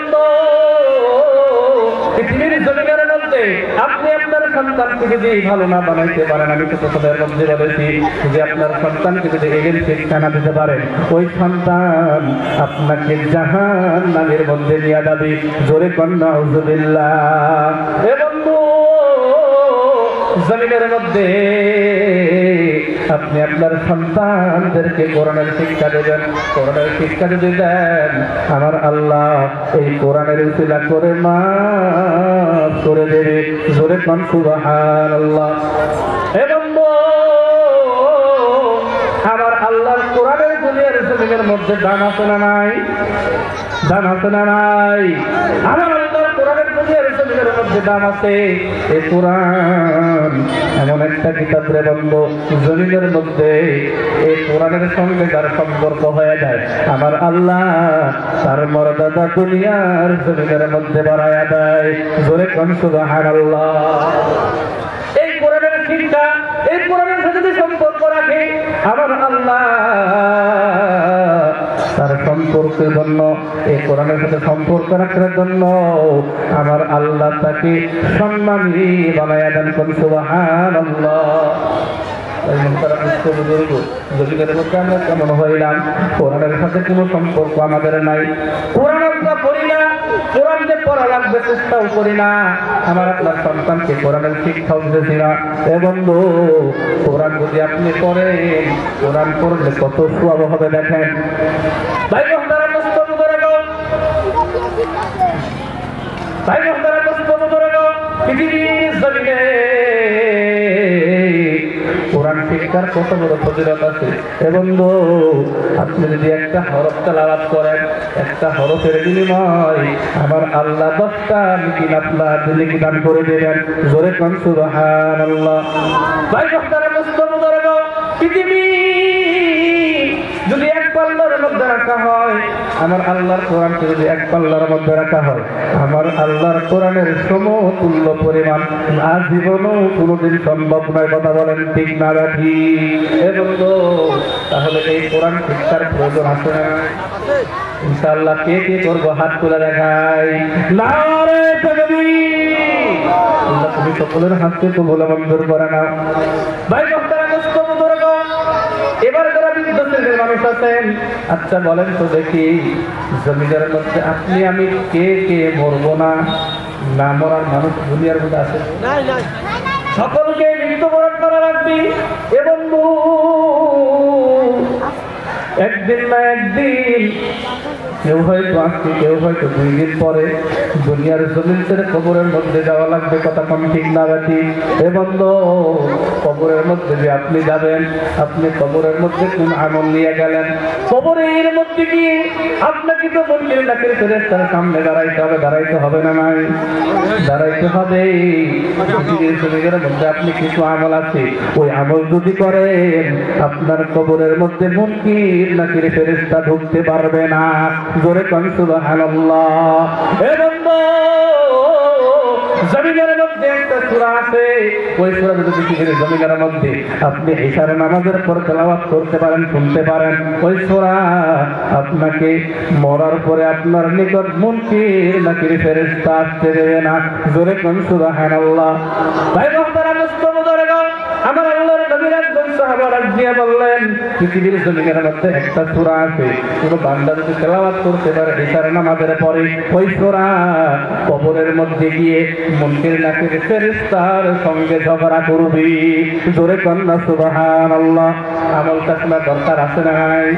পৃথিবীর জমিনের মধ্যে আপনি আপনার সন্তানকে যদি ভালো না বানাইতে পারেন, আমি তো প্রথমের মধ্যে বলেছি, যদি আপনার সন্তানকে যদি এগের শিক্ষা না দিতে পারেন, ওই সন্তান আপনাকে জাহান্নামের মধ্যে নিয়ে যাবে। জোরে কন্যা নাউযুবিল্লাহ। এবং জমিনের মধ্যে আপনি আপনার সন্তানদেরকে কোরআনের শিক্ষা দেবেন। কোরআনের শিক্ষা যদি দেন, আমার আল্লাহ এই কোরআনের উসিলা করে মাফ করে দেবে। জোরে কোন সুবহানাল্লাহ। এবং আমার আল্লাহর কোরআনের দুনিয়ার জমিনের মধ্যে দান আছে না নাই? দান আছে না নাই? আমার আল্লাহর কোরআনের দুনিয়ার জমিনের মধ্যে দাম আছে। এই কোরআন এমন একটা কিতাব রে বন্ধু, জমিনের মধ্যে এই কোরআনের সঙ্গে যার সম্পর্ক হয়ে যায়, আমার আল্লাহ তার মর্যাদা দুনিয়ার জমিনের মধ্যে বাড়ায়া দেয়। জোরে কোন সুবহানাল্লাহ। এই কোরআনের শিক্ষা, এই কোরআনের সাথে যদি সম্পর্ক রাখে, আমার আল্লাহ তার সম্পর্কের জন্য, এই কোরআনের সাথে সম্পর্ক রাখার জন্য আমার আল্লাহ তাকে সম্মানী বানায়া দেন। কোন সুবহানাল্লাহ। জমিনের মধ্যে আমরা কেমন হইলাম? কোরআনের সাথে কোনো সম্পর্ক আমাদের নাই। কোরআন আমরা পড়ি না, কোরআন যে পড়া লাগবে চেষ্টাও করি না, আমার আপনার সন্তানকে কোরআনের শিক্ষাও দিতেছি না। এ বন্ধু, কোরআন যদি আপনি পড়েন, কোরআন পড়লে কত সওয়াব হবে দেখেন। ভাই বন্ধুরা মুস্তফা করে গো, ভাই বন্ধুরা মুস্তফা করে গো, পৃথিবীর জমিনে কোরআন শিক্ষার কত বড় ফজিলত আছে। এবং আপনি যদি একটা হরফ তেলাওয়াত করেন, একটা হরফের বিনিময় আমার আল্লাহ 10টা নেকি আপনার নেকি দান করে দেবেন। জোরে কোন সুবহানাল্লাহ। ভাই বন্ধুরা মুস্তফা করে গো, পৃথিবী যদি এক পাল্লার মধ্যে রাখা হয়, আমার আল্লাহর কোরআনকে যদি এক পাল্লার মধ্যে রাখা হয়, আমার আল্লাহর কোরআনের সমতুল্য পরিমাণ আজীবনও কোনোদিন সম্ভব নয়। কথা বলেন ঠিক না রাখি? এবং তাহলে এই কোরআন শিক্ষার প্রয়োজন আছে না? ইনশাআল্লাহ কে কে করবো হাত তুলে দেখাই। নারে তাকবীর। আল্লাহ তুমি সকলের হাতকে তো ভোলা মঞ্জুর করে নাও। ভাই বক্তারা মুস্তফা করে গো, এবার যারা বিদ্যুৎ শ্রেণীর মানুষ আছেন। আচ্ছা বলেন তো দেখি, জমিনের মধ্যে আপনি আমি কে কে মরবো না? না মরার মানুষ দুনিয়ার মধ্যে আছে? সকলকে মৃত্যুবরণ করা লাগবে। এবং একদিন না একদিন কেউ হয়তো আজকে, কেউ হয়তো 2 দিন পরে দুনিয়ার জমিন ছেড়ে কবরের মধ্যে যাওয়া লাগবে। কথা কম ঠিক না বাকি? এবং কবরের মধ্যে যে আপনি যাবেন, আপনি কবরের মধ্যে কোন আমল নিয়ে গেলেন? কবরের মধ্যে গিয়ে আপনাকে তো মন্দির ডাকের ফেরেশতার সামনে দাঁড়াইতে হবে না? নাই, দাঁড়াইতে হবে। পৃথিবীর জমিনের মধ্যে আপনি কিছু আমল আছে, ওই আমল যদি করেন আপনার কবরের মধ্যে মুনকির নাকির ফেরেশতা ঢুকতে পারবে না। জোরে কোন সুবহানাল্লাহ। এবং জমিনের মধ্যে একটা সূরা আছে, ওই সূরা যদি পৃথিবীর জমিনের মধ্যে আপনি ইশারা নামাজের পর তেলাওয়াত করতে পারেন, শুনতে পারেন, ওই সূরা আপনাকে মরার পরে আপনার নিকট মুনকির নাকির ফেরেশতা আসতে দেবে না। জোরে কোন সুবহানাল্লাহ। ভাই মুহতারাম মুসলিম, আমার আল্লাহর নবীর একজন সাহাবা রাদিয়া বললেন, পৃথিবীর জমিনের মধ্যে একটা সূরা আছে, কোন বান্দা যদি তেলাওয়াত করতে পারে ইশারা নামাজের পরে, ওই সূরা কবরের মধ্যে গিয়ে মুনকির নাকির ফেরেশতার সঙ্গে ঝগড়া করবে। জোরে কন্না সুবহানাল্লাহ। আমলটা শোনার দরকার আছে না নাই?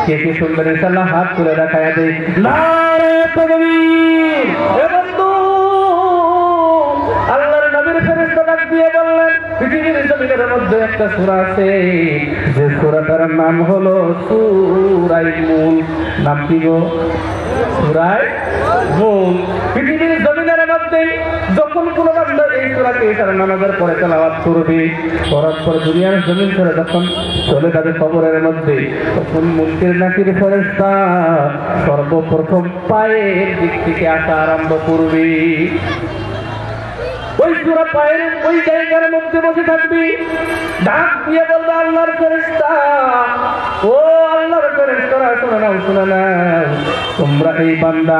কে কে শুনবেন ইনশাআল্লাহ হাত তুলে দেখায় দেই। নারে তাকবীর। এ বন্ধু, আল্লাহর নবীর ফেরেশতা ডাক দিয়ে বললেন, পৃথিবীর জমিনের মধ্যে একটা সূরা আছে, যে সূরাটার নাম হলো সূরা মুলক। নাম কি গো? সূরা মুলক। পৃথিবীর জমিনের মধ্যে যখন কোন বান্দা এই সূরাকে ইশারা নামাজের পরে তেলাওয়াত করবে, করার পরে দুনিয়ার জমিন ছেড়ে যখন চলে যাবে কবরের মধ্যে, তখন মুনকির নাকির ফেরেশতা সর্বপ্রথম পায়ের দিক থেকে আসা আরম্ভ করবে। ওই সূরা পায়ের ওই জায়গার মধ্যে বসে থাকবি, ডাক দিয়ে বলবে, আল্লাহর ফেরেশতা, ও আল্লাহর ফেরেশতারা, শুনে নাও, শুনে নাও, তোমরা এই বান্দা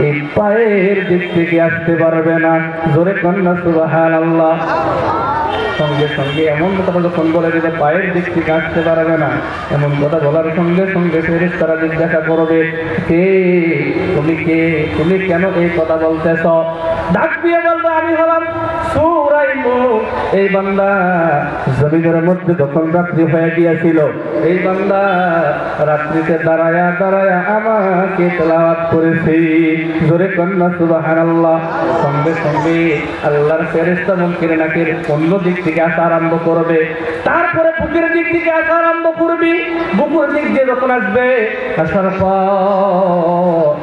এই পায়ের দিক থেকে আসতে পারবে না। জোরে কন্না সুবহানাল্লাহ। সঙ্গে সঙ্গে এমন কথা যখন বলে যে পায়ের দিক থেকে আসতে পারবে না, এমন কথা বলার সঙ্গে সঙ্গে ফেরেশতারা জিজ্ঞাসা করবে, কে তুমি? কে তুমি? কেন এই কথা বলতেছ? ডাক দিয়ে বলবে, আমি হলাম সূরা মুলক। এই বান্দা জমিনের মধ্যে যখন রাত্রি হয়ে গিয়েছিল, এই বান্দা রাত্রিতে দাঁড়ায়া দাঁড়ায়া আমাকে তেলাওয়াত করেছে। জোরে কন্না সুবহানাল্লাহ। সঙ্গে সঙ্গে আল্লাহর ফেরেশতা মুনকির নাকির অন্য দিক থেকে আসা আরম্ভ করবে, তারপরে বুকের দিক থেকে আসা আরম্ভ করবি। বুকের দিক দিয়ে যখন আসবে, আসার পর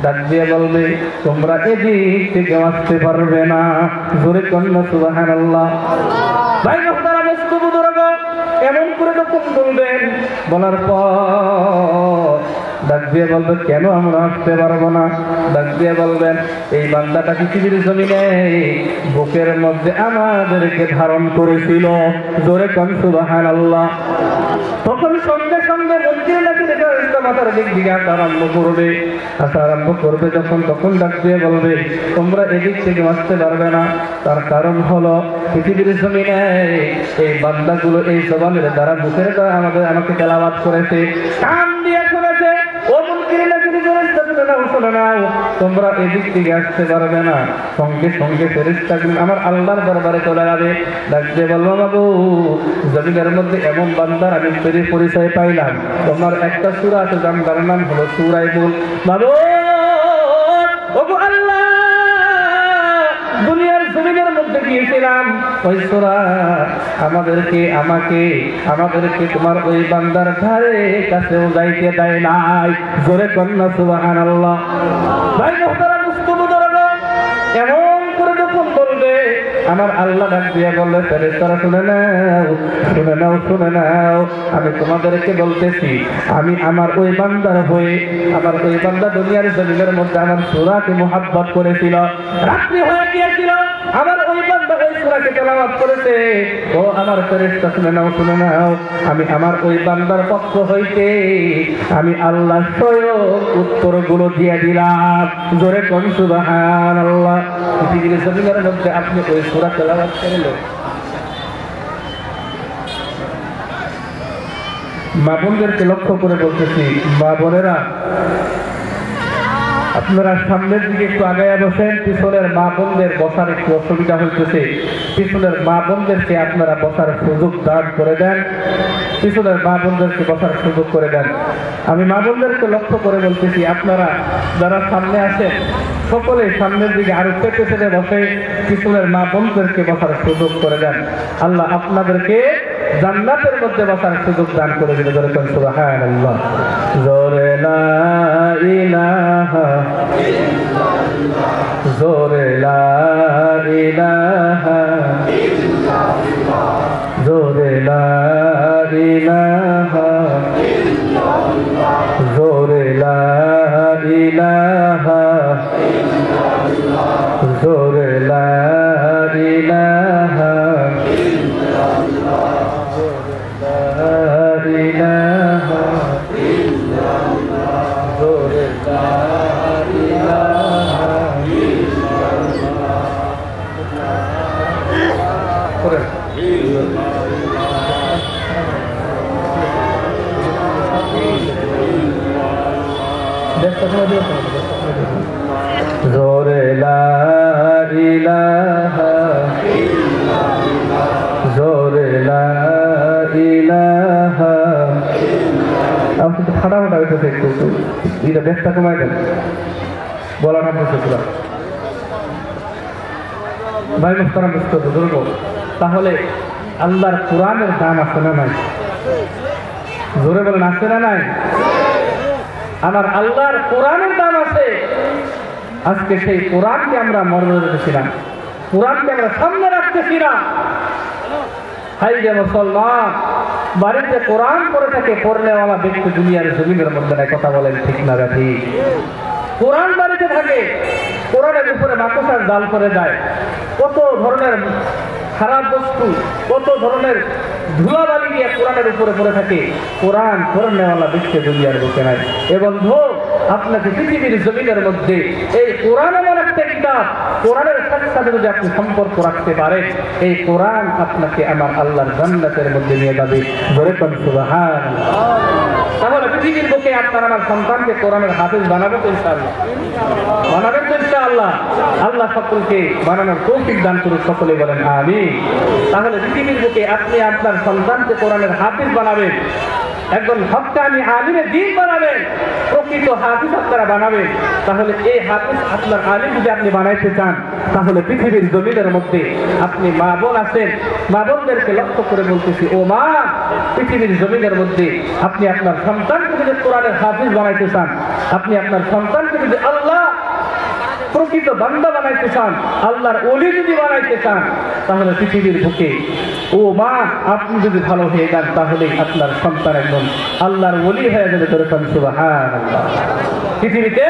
ডাক দিয়ে বলবে, তোমরা এদিক থেকে আসতে পারবে না। জোরে কন্না সুবহানাল্লাহ। ভাই মুহতারাম মুসলিম বুজুর্গ, এমন করে যখন বলবেন, বলার পর ডাক দিয়ে বলবে, কেন আমরা আসতে পারবো না? ডাক দিয়ে বলবেন, এই বান্দাটা পৃথিবীর জমিনে বুকের মধ্যে আমাদেরকে ধারণ করেছিল। জোরে কোন সুবহানাল্লাহ। তখন সঙ্গে সঙ্গে মুনকির নাকির ফেরেশতা মাথার দিক থেকে আসা আরম্ভ করবে। আসা আরম্ভ করবে যখন, তখন ডাক দিয়ে বলবে, তোমরা এদিক থেকে আসতে পারবে না। তার কারণ হলো, পৃথিবীর জমিনে এই বান্দাগুলো এই জবানের দ্বারা, মুখের দ্বারা আমাকে তেলাওয়াত করেছে, কান দিয়ে শুনেছে। ও মুনকির নাকির ফেরেশতা, শুনে নাও, শুনে নাও, তোমরা এদিক থেকে আসতে পারবে না। সঙ্গে সঙ্গে ফেরেশতাগুলো আমার আল্লাহর দরবারে চলে যাবে। ডাক দিয়ে বলবো, বাবু, জমিনের মধ্যে এমন বান্দার আমি পরিচয় পাইলাম, তোমার একটা সূরা আছে যার নাম হলো সূরা মুলক। বাবু, ওগো আল্লাহ, দুনিয়ার জমিনের মধ্যে গিয়েছিলাম, ওই সূরা আমাদেরকে তোমার ওই বান্দার ধারে কাছেও যাইতে দেয় নাই। জোরে কন্না সুবহানাল্লাহ। ভাই মুহতারাম মুসলিম বুজুর্গ, এমন করে যখন বলবে, আমার আল্লাহ ডাক দিয়ে বললে, ফেরেশতারা শুনে নাও, শুনে নাও, শুনে নাও, আমি তোমাদেরকে বলতেছি, আমি আমার ওই বান্দার হয়ে, আমার ওই বান্দা দুনিয়ার জমিনের মধ্যে আমার সূরাকে মুহাব্বত করেছিল, রাত্রি হয়ে গিয়েছিল, আমার ওই বান্দা ওই সূরাকে তেলাওয়াত করেছে। ও আমার ফেরেশতা, শুনে নাও, শুনে নাও, আমি আমার ওই বান্দার পক্ষ হইতে আমি আল্লাহ স্বয়ং উত্তরগুলো দিয়ে দিলাম। জোরে কোন সুবহানাল্লাহ। পৃথিবীর জমিনের মধ্যে আপনি ওই সূরা তেলাওয়াত করলেন, মা বোনদেরকে লক্ষ্য করে বলতেছি, মা বোনেরা আপনারা সামনের দিকে একটু আগায়া বসেন। পিছনের মা বোনদের বসার একটু অসুবিধা হইতেছে, পিছনের মা বোনদেরকে আপনারা বসার সুযোগ দান করে দেন, পিছনের মা বোনদেরকে বসার সুযোগ করে দেন। আমি মা বোনদেরকে লক্ষ্য করে বলতেছি, আপনারা যারা সামনে আছেন সকলে সামনের দিকে আরো পেছনে বসে পিছনের মা বোনদেরকে বসার সুযোগ করে দেন। আল্লাহ আপনাদেরকে জান্নাতের মধ্যে বসার সুযোগ দান করে দিলে জোরে কোন সুবহানাল্লাহ। জোরে লা ইলাহা ইল্লাল্লাহ, জোরে লা ইলাহা ইল্লাল্লাহ, জোরে লা ইলাহা ইল্লাল্লাহ, জোরে লা ইলাহা ইল্লাল্লাহ, জোরে লা ইলাহা ইল্লাল্লাহ, ইলাহা ইল্লাল্লাহ, জোরে লা ইলাহা ইল্লাল্লাহ, করে জোরে লা ইলাহা ইল্লাল্লাহ, জোরে লা ইলাহা ইল্লাল্লাহ। আমি কিন্তু ফাটাফাটা হইতেছে একটু এটা ব্যস্তা কমাই দেন, বলা না বলছে পুরা ভাই মোস্তারাম বুঝতে হবে ধরব। তাহলে আল্লাহর কোরআনের দাম আছে না নাই? জোরে বলেন আছে না নাই? আমার আল্লাহর কোরআনের দাম আছে। আজকে সেই কোরআনকে আমরা মর্যাদা দিতেছি না, কোরআনকে আমরা সামনে রাখতেছি না। হাই যে মুসলমান বাড়িতে কোরআন পড়ে থাকে, পড়নেওয়ালা ব্যক্তি দুনিয়ার জমিনের মধ্যে নাই, কথা বলেন ঠিক না ঠিক? কোরআন বাড়িতে থাকে, কোরআনের উপরে মাকড়সার জাল করে যায়, কত ধরনের খারাপ বস্তু, কত ধরনের ধুলাবালি দিয়ে কোরআনের উপরে পড়ে থাকে, কোরআন পড়নেওয়ালা ব্যক্তি দুনিয়ার বুকে নাই। এ বন্ধু, আপনাকে পৃথিবীর জমিনের মধ্যে এই কোরআন এমন একটা কিতাব, কোরআনের সাথে যদি আপনি সম্পর্ক রাখতে পারেন, এই কোরআন আপনাকে আমার আল্লাহর জান্নাতের মধ্যে নিয়ে যাবে। জোরে কোন সুবহানাল্লাহ। তাহলে পৃথিবীর বুকে আপনার আমার সন্তানকে কোরআনের হাফেজ বানাবে তো ইনশাআল্লাহ, বানাবেন তো ইনশাআল্লাহ। আল্লাহ সকলকে বানানোর তৌফিক দান করুন, সকলে বলেন আমিন। তাহলে পৃথিবীর বুকে আপনি আপনার সন্তানকে কোরআনের হাফেজ বানাবেন, একজন হক্কানি আলিমে দ্বীন বানাবেন, প্রকৃত হাফিজ আপনারা বানাবেন। তাহলে এই হাফিজ আপনার আলিম যদি আপনি বানাইতে চান, তাহলে পৃথিবীর জমিনের মধ্যে আপনি মা বোন আছেন, মা বোনদেরকে লক্ষ্য করে বলতেছি, ও মা, পৃথিবীর জমিনের মধ্যে আপনি আপনার সন্তানকে যদি কোরআনের হাফিজ বানাইতে চান, আপনি আপনার সন্তানকে যদি আল্লাহ প্রকৃত বান্দা বানাইতে চান, আল্লাহর ওলি যদি বানাইতে চান, তাহলে পৃথিবীর বুকে ও মা আপনি যদি ভালো হয়ে যান, তাহলে আপনার সন্তান একদম আল্লাহর ওলি হয়ে যাবে। তোর সুবহানাল্লাহ। পৃথিবীতে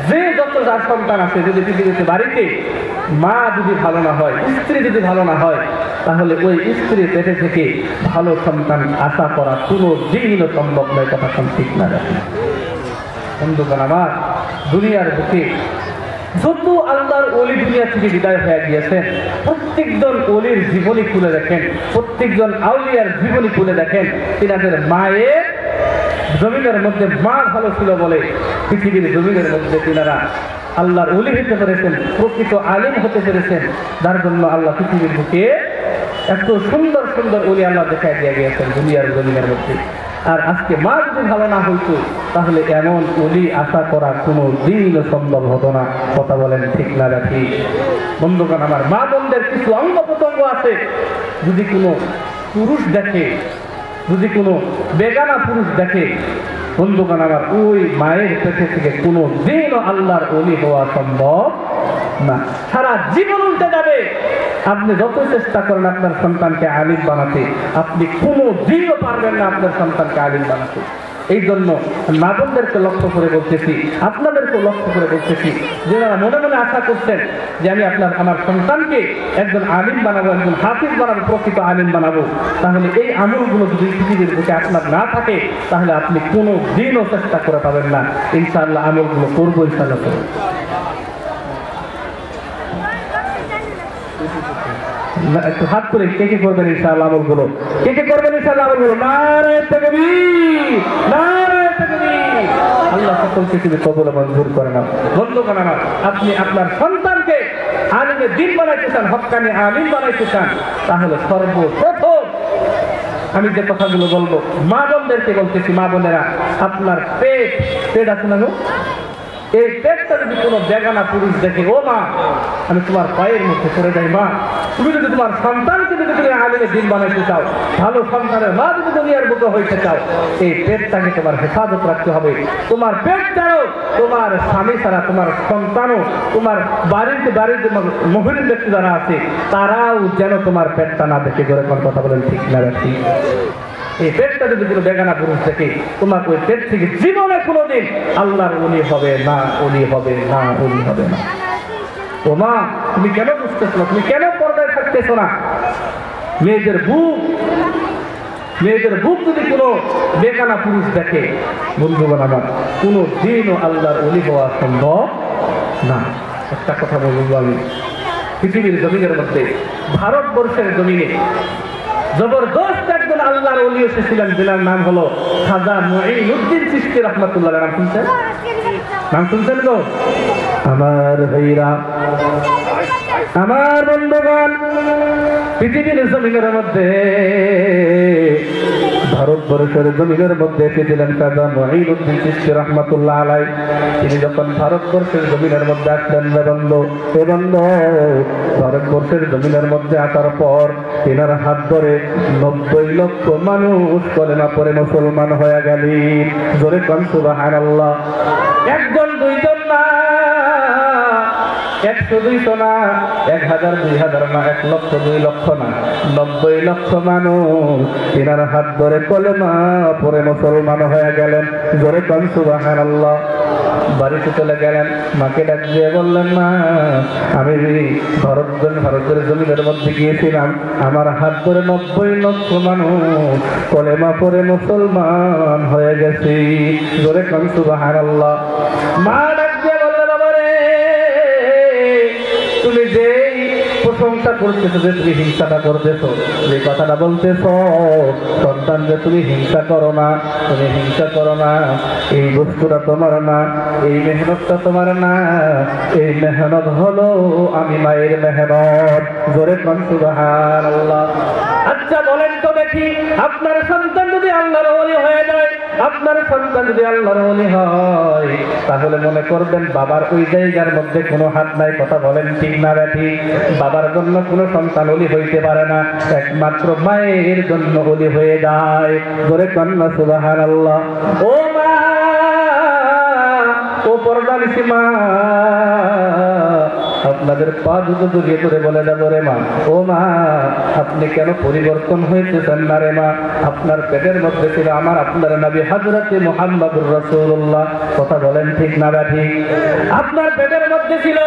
যে যত যার সন্তান আছে, যদি পৃথিবীতে বাড়িতে মা যদি ভালো না হয়, স্ত্রী যদি ভালো না হয়, তাহলে ওই স্ত্রীর পেটে থেকে ভালো সন্তান আশা করা কোনো দিনও সম্ভব নয়, কথা ঠিক না রাখি। বন্ধুগণ আমার, দুনিয়ার বুকে যত আল্লাহর ওলি দুনিয়া থেকে বিদায় হয়ে গিয়েছেন, প্রত্যেকজন ওলির জীবনী খুলে দেখেন, প্রত্যেকজন আউলিয়ার জীবনী খুলে দেখেন, তিনাদের মায়ের জমিনের মধ্যে মা ভালো ছিল বলে পৃথিবীর জমিনের মধ্যে তিনারা আল্লাহর ওলি হতে পেরেছেন, প্রকৃত আলিম হতে পেরেছেন, যার জন্য আল্লাহ পৃথিবীর বুকে এত সুন্দর সুন্দর ওলি আল্লাহ দেখায় দিয়ে গিয়েছেন দুনিয়ার জমিনের মধ্যে। আর আজকে মা যদি ভালো না হইতো, তাহলে এমন ওলি আশা করা কোনো দিনও সম্ভব হতো না, কথা বলেন ঠিক না রাখি? বন্ধুগণ আমার, মা বোনদের কিছু অঙ্গ প্রত্যঙ্গ আছে, যদি কোনো পুরুষ দেখে, যদি কোনো বেগানা পুরুষ দেখে, বন্ধুগণ আমার, ওই মায়ের পেটে থেকে কোনো দিনও আল্লাহর ওলি হওয়া সম্ভব না, সারা জীবন উল্টে যাবে। আপনি যত চেষ্টা করেন আপনার সন্তানকে আলিম বানাতে, আপনি কোনো দিনও পারবেন না আপনার সন্তানকে আলিম বানাতে। এই জন্য মা বোনদেরকে লক্ষ্য করে বলতেছি, আপনাদেরকে লক্ষ্য করে বলতেছি, যারা মনে মনে আশা করছেন যে আমি আমার সন্তানকে একজন আলিম বানাবো, একজন হাফিজ বানাবো, প্রকৃত আলিম বানাবো, তাহলে এই আমলগুলো যদি পৃথিবীর বুকে আপনার না থাকে, তাহলে আপনি কোনো দিনও চেষ্টা করে পাবেন না। ইনশাআল্লাহ আমলগুলো করবো, ইনশাআল্লাহ করবো। একটু হাত করে কে কে করবেন ইনশাআল্লাহ আমলগুলো, কে কে করবেন ইনশাআল্লাহ আমলগুলো? নারে তাকবীর, নারে তাকবীর। আল্লাহ সকলকে তুমি কবুল মঞ্জুর করে নাও। বন্ধুগণ আমার, আপনি আপনার সন্তানকে আলিমে দ্বীন বানাইতে চান, হক্কানি আলিম বানাইতে চান, তাহলে সর্বপ্রথম আমি যে কথাগুলো বলবো মা বোনদেরকে বলতেছি, মা বোনেরা আপনার পেট আছে না, এই পেটটা যদি কোনো বেগানা পুরুষ দেখে, ও মা আমি তোমার পায়ের মধ্যে পড়ে যাই, মা তুমি যদি তোমার সন্তানকে যদি তুমি আলিমে দ্বীন বানাইতে চাও, ভালো সন্তানের মা যদি দুনিয়ার বুকে হইতে চাও, এই পেটটাকে তোমার হেফাজত রাখতে হবে। তোমার পেট ছাড়াও তোমার স্বামী ছাড়া তোমার সন্তানও, তোমার বাড়িতে মহিলা ব্যক্তি যারা আছে তারাও যেন তোমার পেটটা না দেখে করে কোন কথা বলেন, ঠিক না রাখি? এই পেটটা যদি কোনো বেগানা পুরুষ দেখে, তোমার ওই পেট থেকে জীবনে কোনোদিন আল্লাহর ওলি হবে না, ওলি হবে না, ওলি হবে না। ও মা তুমি কেন বুঝতেছো না, তুমি কেন পর্দায় থাকতেছো না? মেয়েদের বুক যদি কোনো বেগানা পুরুষ দেখে, বন্ধুগণ আমার, কোনো দিনও আল্লাহর ওলি হওয়া সম্ভব না। একটা কথা বলবো আমি, পৃথিবীর জমিনের মধ্যে, ভারতবর্ষের জমিনে জবরদস্ত একজন আল্লাহর ওলি এসেছিলেন, যার নাম হলো খাজা মুঈনুদ্দিন চিশতি রাহমাতুল্লাহ। নাম শুনছেন? নাম শুনছেন তো? আমার ভাইরা, আমার বন্ধুগণ, পৃথিবীর জমিনের মধ্যে, ভারতবর্ষের জমিনের মধ্যে এসেছিলেন খাজা মুঈনুদ্দিন চিশতি রাহমাতুল্লাহ আলাইহি। তিনি যখন ভারতবর্ষের জমিনের মধ্যে আসলেন, ভারতবর্ষের জমিনের মধ্যে আসার পর তিনার হাত ধরে 90 লক্ষ মানুষ কলেমা পড়ে মুসলমান হয়ে গেলেন। জোরে কোন সুবহানাল্লাহ। একজন দুইজন না, 100 200 না, 1000 2000 না, 1 লক্ষ 2 লক্ষ না, 90 লক্ষ মানুষ তিনার হাত ধরে কলেমা পড়ে মুসলমান হয়ে গেলেন। জোরে কোন সুবহানাল্লাহ। বাড়িতে চলে গেলেন, মাকে ডাক দিয়ে বললেন, মা আমি ভারতের জমিনের মধ্যে গিয়েছিলাম, আমার হাত ধরে 90 লক্ষ মানুষ কলেমা পড়ে মুসলমান হয়ে গেছে। জোরে কোন সুবহানাল্লাহ। মা ডাক দিয়ে বললেন, বাবা রে, তুমি যেই প্রশংসা করতেছো, যে তুমি হিংসাটা করতেছো, যে কথাটা বলতেছো সন্তান, যে তুমি হিংসা করো না, তুমি হিংসা করো না, এই বস্তুটা তোমার না, এই মেহনতটা তোমার না, এই মেহনত হলো আমি মায়ের মেহনত। জোরে কোন সুবহানাল্লাহ। আচ্ছা বলেন তো দেখি, আপনার সন্তান যদি আল্লাহর ওলি হয়ে যায়, আপনার সন্তান যদি আল্লাহর ওলি হয়, তাহলে মনে করবেন বাবার ওই জায়গার মধ্যে কোনো হাত নাই। কথা বলেন ঠিক না ব্যাঠি? বাবার জন্য কোনো সন্তান ওলি হইতে পারে না, একমাত্র মায়ের জন্য ওলি হয়ে যায়। জোরে কোন সুবহানাল্লাহ। ও মা, ও পর্দানিসি মা, আপনাদের পা দুটো জড়িয়ে ধরে বলে যাবো, রে মা, ও মা আপনি কেন পরিবর্তন হইতেছেন না রে মা? আপনার পেটের মধ্যে ছিল আপনার নবী হযরতে মুহাম্মদুর রাসূলুল্লাহ। কথা বলেন ঠিক না ঠিক? আপনার পেটের মধ্যে ছিল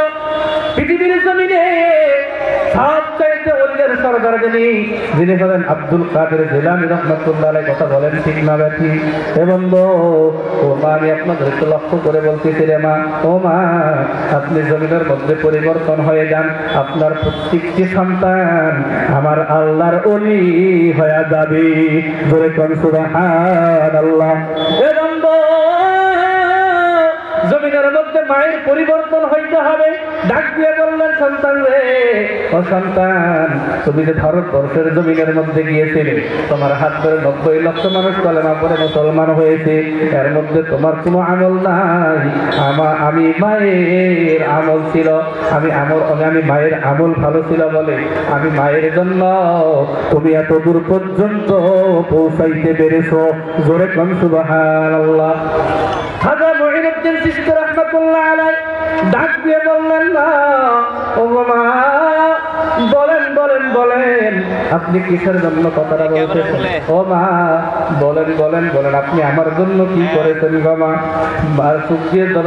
পৃথিবীর জমিনে সবচাইতে ওলিদের সরদার যিনি হলেন আব্দুল কাদের জিলানী রাহমাতুল্লাহ আলাইহি। কথা বলেন ঠিক না ঠিক? হে বন্ধু, ও মা আমি আপনাদেরকে লক্ষ্য করে বলতেছি, রে মা, ও মা আপনি জমিনের মধ্যে পরিবর্তন হয়ে যান, আপনার প্রত্যেকটি সন্তান আমার আল্লাহর ওলি হয়ে যাবে। জোরে কোন সুবহানাল্লাহ। হে বন্ধু, জমিনের মধ্যে মায়ের পরিবর্তন হইতে হবে। ডাক দিয়ে বললেন, সন্তান রে, ও সন্তান, তুমি যে ভারতবর্ষের জমিনের মধ্যে গিয়েছিলে, তোমার হাত ধরে 90 লক্ষ মানুষ কলেমা পড়ে মুসলমান হয়েছে, এর মধ্যে তোমার কোনো আমল নাই। আমি মায়ের আমল ছিল, আমি মায়ের আমল ভালো ছিল বলে আমি মায়ের জন্য তুমি এত দূর পর্যন্ত পৌঁছাইতে পেরেছো। জোরে কোন সুবহানাল্লাহ। খাজা মুঈনুদ্দিন চিশতি রাহমাতুল্লাহ আলাইহি ডাক দিয়ে বললেন, না ও মা, বলেন বলেন বলেন আপনি কিসের জন্য কথাটা বলতেছেন? ও মা বলেন বলেন বলেন আপনি আমার জন্য কি করেছেন গো মা? মার চোখ দিয়ে দর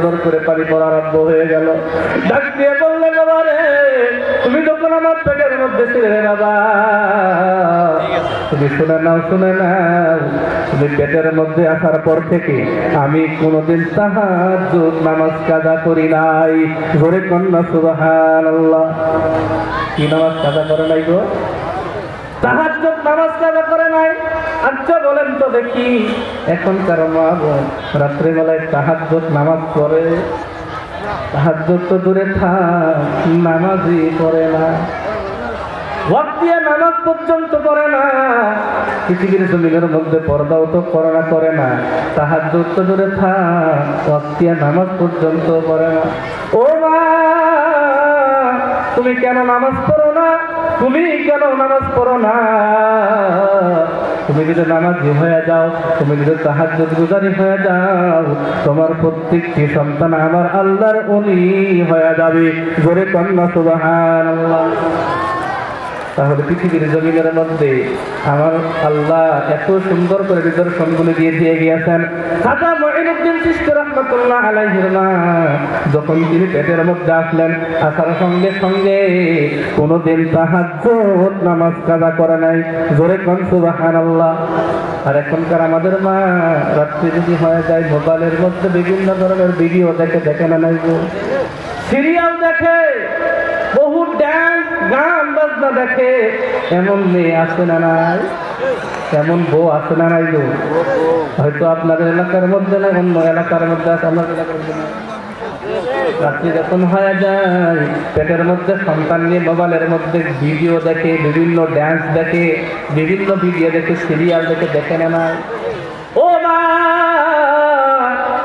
দর করে পানি পড়া আরম্ভ হয়ে গেল। ডাক দিয়ে বললেন, বাবা রে, তুমি যখন আমার পেটের মধ্যে ছিলে রে বাবা, তুমি শুনে নাও, শুনে নাও, তুমি পেটের মধ্যে আসার পর থেকে আমি কোনোদিন তাহাজ্জুদ নামাজ কাজা করি নাই। জোরে কন্যা সুবহানাল্লাহ। কি নামাজ কাজা করে নাই গো? তাহাজ্জুদ নামাজ কাজা করে নাই। আচ্ছা বলেন তো দেখি, এখনকার মা বোন রাত্রে বেলায় তাহাজ্জুদ নামাজ পড়ে? তাহাজ্জুদ তো দূরে থাক, নামাজই পড়ে না, ওয়াক্ত দিয়ে নামাজ পর্যন্ত পড়ে না। পৃথিবীর জমিনের মধ্যে পর্দাও তো করে না। তাহাজ্জুদ তো দূরে থাক, ওয়াক্ত দিয়ে নামাজ পর্যন্ত পড়ে না। ও মা, তুমি কেন নামাজ পড়ো না? তুমি কেন নামাজ পড়ো না? তুমি যদি নামাজি হয়ে যাও, তুমি যদি তাহাজ্জুদ গুজারি হয়ে যাও, তোমার প্রত্যেকটি সন্তান আমার আল্লাহর ওলি হয়ে যাবে। জোরে কন্যা সুবহানাল্লাহ। তাহলে পৃথিবীর জমিনের মধ্যে আমার আল্লাহ এত সুন্দর করে নিদর্শনগুলি দিয়ে গিয়েছেন। খাজা মুঈনুদ্দিন চিশতি রাহমাতুল্লাহ আলাইহির মা যখন তিনি পেটের মধ্যে আসলেন, আসার সঙ্গে সঙ্গে কোনোদিন তাহাজ্জুদ নামাজ কাজা করে নাই। জোরে কোন সুবহানাল্লাহ। আর এখনকার আমাদের মা রাত্রি যদি হয়ে যায়, মোবাইলের মধ্যে বিভিন্ন ধরনের ভিডিও দেখে না নাই গো, সিরিয়াল দেখে, বহু ডান্স গান বাজনা দেখে। এমন মেয়ে আছে না নাই? এমন বউ আছে না নাই গো? হয়তো আপনাদের এলাকার মধ্যে না, অন্য এলাকার মধ্যে আছে, আমাদের এলাকার মধ্যে না। রাত্রি যখন হয়ে যায়, পেটের মধ্যে সন্তান নিয়ে মোবাইলের মধ্যে ভিডিও দেখে, বিভিন্ন ড্যান্স দেখে, বিভিন্ন ভিডিও দেখে, সিরিয়াল দেখে না নাই? ও মা,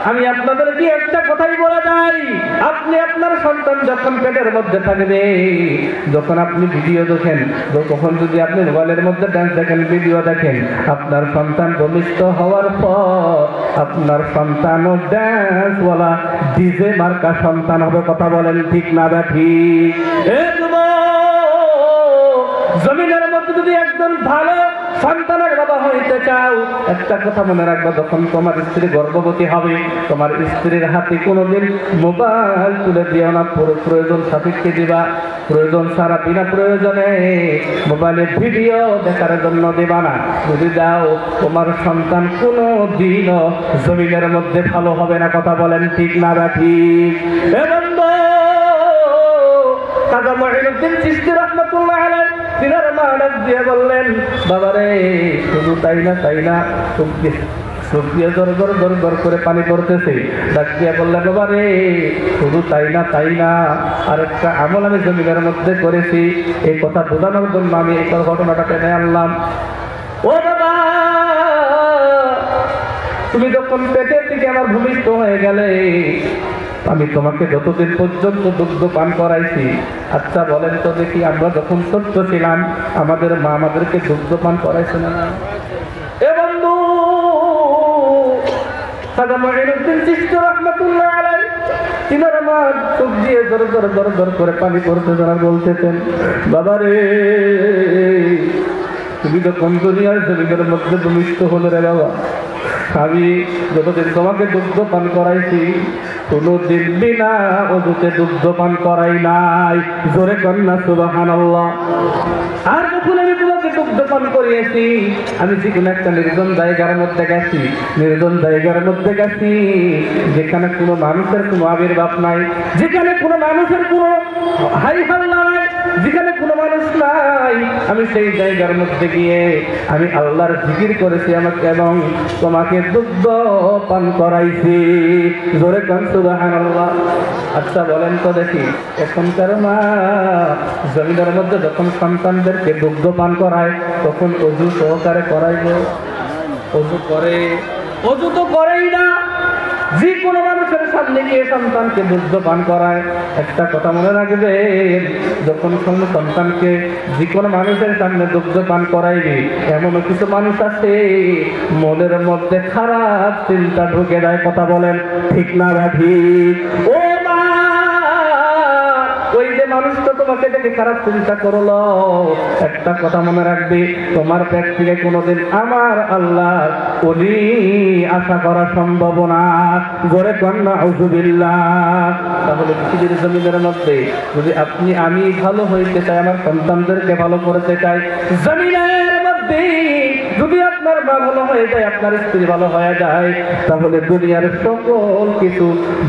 আমি আপনাদেরকে একটা কথাই বলে যাই, আপনি আপনার সন্তান যখন পেটের মধ্যে থাকবে, যখন আপনি ভিডিও দেখেন, তখন যদি আপনি মোবাইলের মধ্যে ডান্স দেখেন, ভিডিও দেখেন, আপনার সন্তান ভূমিষ্ঠ হওয়ার পর আপনার সন্তানও ড্যান্সওয়ালা ডিজে মার্কা সন্তান হবে। কথা বলেন ঠিক না ঠিক? জমিনের মধ্যে যদি একজন ভালো সন্তানের বাবা হইতে চাও, একটা কথা মনে রাখবা, যখন তোমার স্ত্রী গর্ভবতী হবে, তোমার স্ত্রীর হাতে কোনোদিন মোবাইল তুলে দিও না। প্রয়োজন সাপেক্ষে দিবা, প্রয়োজন ছাড়া বিনা প্রয়োজনে মোবাইলে ভিডিও দেখার জন্য দিবা না। যদি দাও, তোমার সন্তান কোনো দিনও জমিনের মধ্যে ভালো হবে না। কথা বলেন ঠিক না ঠিক? খাজা মুঈনুদ্দিন চিশতি রাহমাতুল্লাহ আলাইহি তিনার মা ডাক দিয়ে বললেন, বাবারে, শুধু তাই না, চোখ দিয়ে গড় করে পানি পড়তেছে। ডাক দিয়ে বললেন, বাবারে, শুধু তাই না, আরেকটা আমল আমি জমিনের মধ্যে করেছি। এই কথা বোঝানোর জন্য আমি এই ঘটনাটা টেনে আনলাম। ও বাবা, তুমি যখন পেটের থেকে আমার ভূমিষ্ঠ হয়ে গেলে, আমি তোমাকে যতদিন পর্যন্ত দুগ্ধ পান করাইছি। আচ্ছা বলেন তো দেখি, আমরা যখন ছোট্ট ছিলাম আমাদের মা আমাদেরকে দুগ্ধ পান করাইছে না? এ বন্ধু, খাজা মুঈনুদ্দিন চিশতি রাহমাতুল্লাহ আলাইহি তিনার মা চোখ দিয়ে দর করে পানি পড়তেছেন আর বলতেছেন, বাবারে, তুমি যখন দুনিয়ার জমিনের মধ্যে ভূমিষ্ঠ হলে রে বাবা, আমি যতদিন তোমাকে দুগ্ধ পান করাইছি, কোনদিন বিনা অজুতে দুগ্ধ পান করাই নাই। জোরে কন্যা সুবহানাল্লাহ। আর যখন আমি তোমাকে দুগ্ধ পান করিয়েছি, আমি যে কোনো একটা নির্জন জায়গার মধ্যে গেছি, যেখানে কোনো মানুষের কোনো আবির্ভাব নাই, যেখানে কোনো মানুষের কোনো হাই হাল্লা নাই, যেখানে কোনো মানুষ নাই, আমি সেই জায়গার মধ্যে গিয়ে আমি আল্লাহর জিকির করেছি আমাকে, এবং তোমাকে দুগ্ধ পান করাইছি। জোরে কান সুবহানাল্লাহ। আচ্ছা বলেন তো দেখি, এখনকার মা জমিনের মধ্যে যখন সন্তানদেরকে দুগ্ধ পান করায়, তখন অজু সহকারে করাইবে? অজু করে? অজু তো করেই না। যে কোনো মানুষের সামনে গিয়ে সন্তানকে দুগ্ধ পান করায়। একটা কথা মনে রাখবেন, যখন কোনো সন্তানকে যে কোনো মানুষের সামনে দুগ্ধ পান করাইবে, এমনও কিছু মানুষ আছে মনের মধ্যে খারাপ চিন্তা ঢুকে যায়। কথা বলেন ঠিক না ঠিক? ও মা, ওই যে মানুষটা তোমাকে দেখে খারাপ চিন্তা করলো, একটা কথা মনে রাখবে, তোমার পেট থেকে কোনোদিন আমার আল্লাহ ওলি আশা করা সম্ভব না। জোরে কন্যা আউযুবিল্লাহ। তাহলে পৃথিবীর জমিনের মধ্যে যদি আমি ভালো হইতে চাই, আমার সন্তানদেরকে ভালো করতে চাই, জমিনের মধ্যে আপনার মা ভালো হয়ে যায়, আপনার স্ত্রী ভালো হয়ে যায়, তাহলে দুনিয়ার সকল কিছু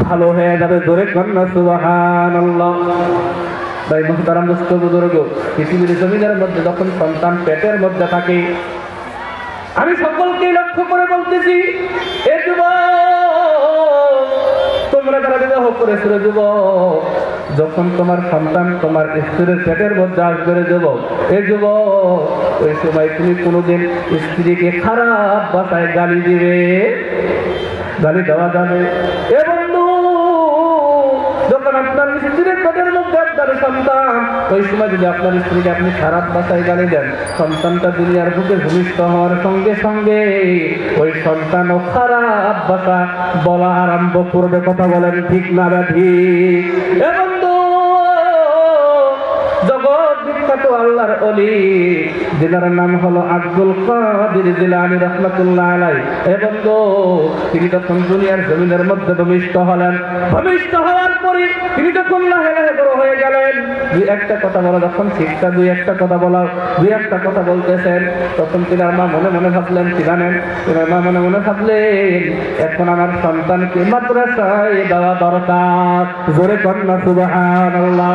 ভালো হয়ে যাবে। জোরে কন্যা সুবহানাল্লাহ। ভাই মুহতারাম দোস্ত বুজুর্গ, পৃথিবীর জমিনের মধ্যে যখন সন্তান পেটের মধ্যে থাকে, আমি সকলকে লক্ষ্য করে বলতেছি, এ যুবক, তোমরা যারা বিবাহ করেছিল যুবক, যখন তোমার সন্তান তোমার স্ত্রীর পেটের মধ্যে আসবে রে যুবক, এ যুবক, ওই সময় তুমি কোনোদিন স্ত্রীকে খারাপ ভাষায় গালি দিবে? গালি দেওয়া যাবে? এ বন্ধু, যখন আপনার স্ত্রীর পেটের মধ্যে আপনার সন্তান, ওই সময় যদি আপনার স্ত্রীকে আপনি খারাপ ভাষায় গালি দেন, সন্তানটা দুনিয়ার বুকে ভূমিষ্ঠ হওয়ার সঙ্গে সঙ্গে ওই সন্তানও খারাপ ভাষা বলা আরম্ভ করবে। কথা বলেন ঠিক না ঠিক? এ বন্ধু, জগৎ বিখ্যাত আল্লাহর ওলি, যিনার নাম হলো আব্দুল কাদের জিলানী রাহমাতুল্লাহ আলাইহি, এ বন্ধু, তিনি তখন দুনিয়ার জমিনের মধ্যে ভূমিষ্ঠ হলেন। ভূমিষ্ঠ হওয়ার পরে তিনি যখন লাহে লাহে বড় হয়ে গেলেন, দুই একটা কথা বলা, যখন শিক্ষা দুই একটা কথা বলা, দুই একটা কথা বলতেছেন, তখন তিনার মা মনে মনে ভাবলেন, কি জানেন, তিনার মা মনে মনে ভাবলেন, এখন আমার সন্তানকে মাদ্রাসায় দেওয়া দরকার। জোরে কন্যা সুবহানাল্লাহ।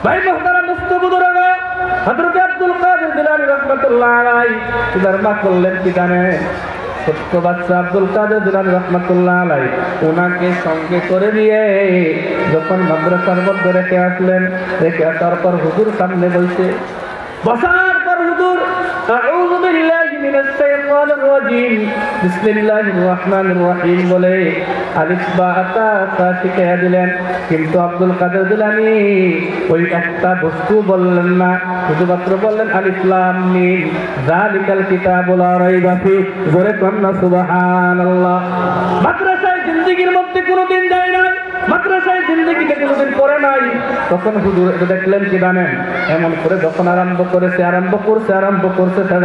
ভাই মুহতারাম দোস্ত বুজুর্গ, হযরত আব্দুল কাদের জিলানী রাহমাতুল্লাহ আলাইহি তিনার মা করলেন কি জানেন, ছোট্ট বাচ্চা আব্দুল কাদের জিলানী রাহমাতুল্লাহ আলাইহি ওনাকে সঙ্গে করে নিয়ে যখন মাদ্রাসার মধ্যে রেখে আসলেন, রেখে আসার পর হুজুর সামনে বলছে, বসার পর হুজুর আউযু বিল্লাহি মিনাশ শাইতানির রাজীম বিসমিল্লাহির রহমানির রহিম বলে আলিফ বা তা শিখিয়ে দিলেন। কিন্তু আব্দুল কাদের জিলানী ওই একটা বস্তু বললেন না, শুধুমাত্র বললেন আলিফ লাম মিম যালিকাল কিতাবু লা রাইবা ফিহি। জোরে কন্যা সুবহানাল্লাহ। মাদ্রাসায় জিন্দেগির মধ্যে কোনোদিন যায় নাই, মাদ্রাসায় জিন্দেগিতে কোনোদিন পড়ে নাই, তখন হুজুর এটা দেখলেন কি জানেন, এমন করে যখন আরম্ভ করছে শেষ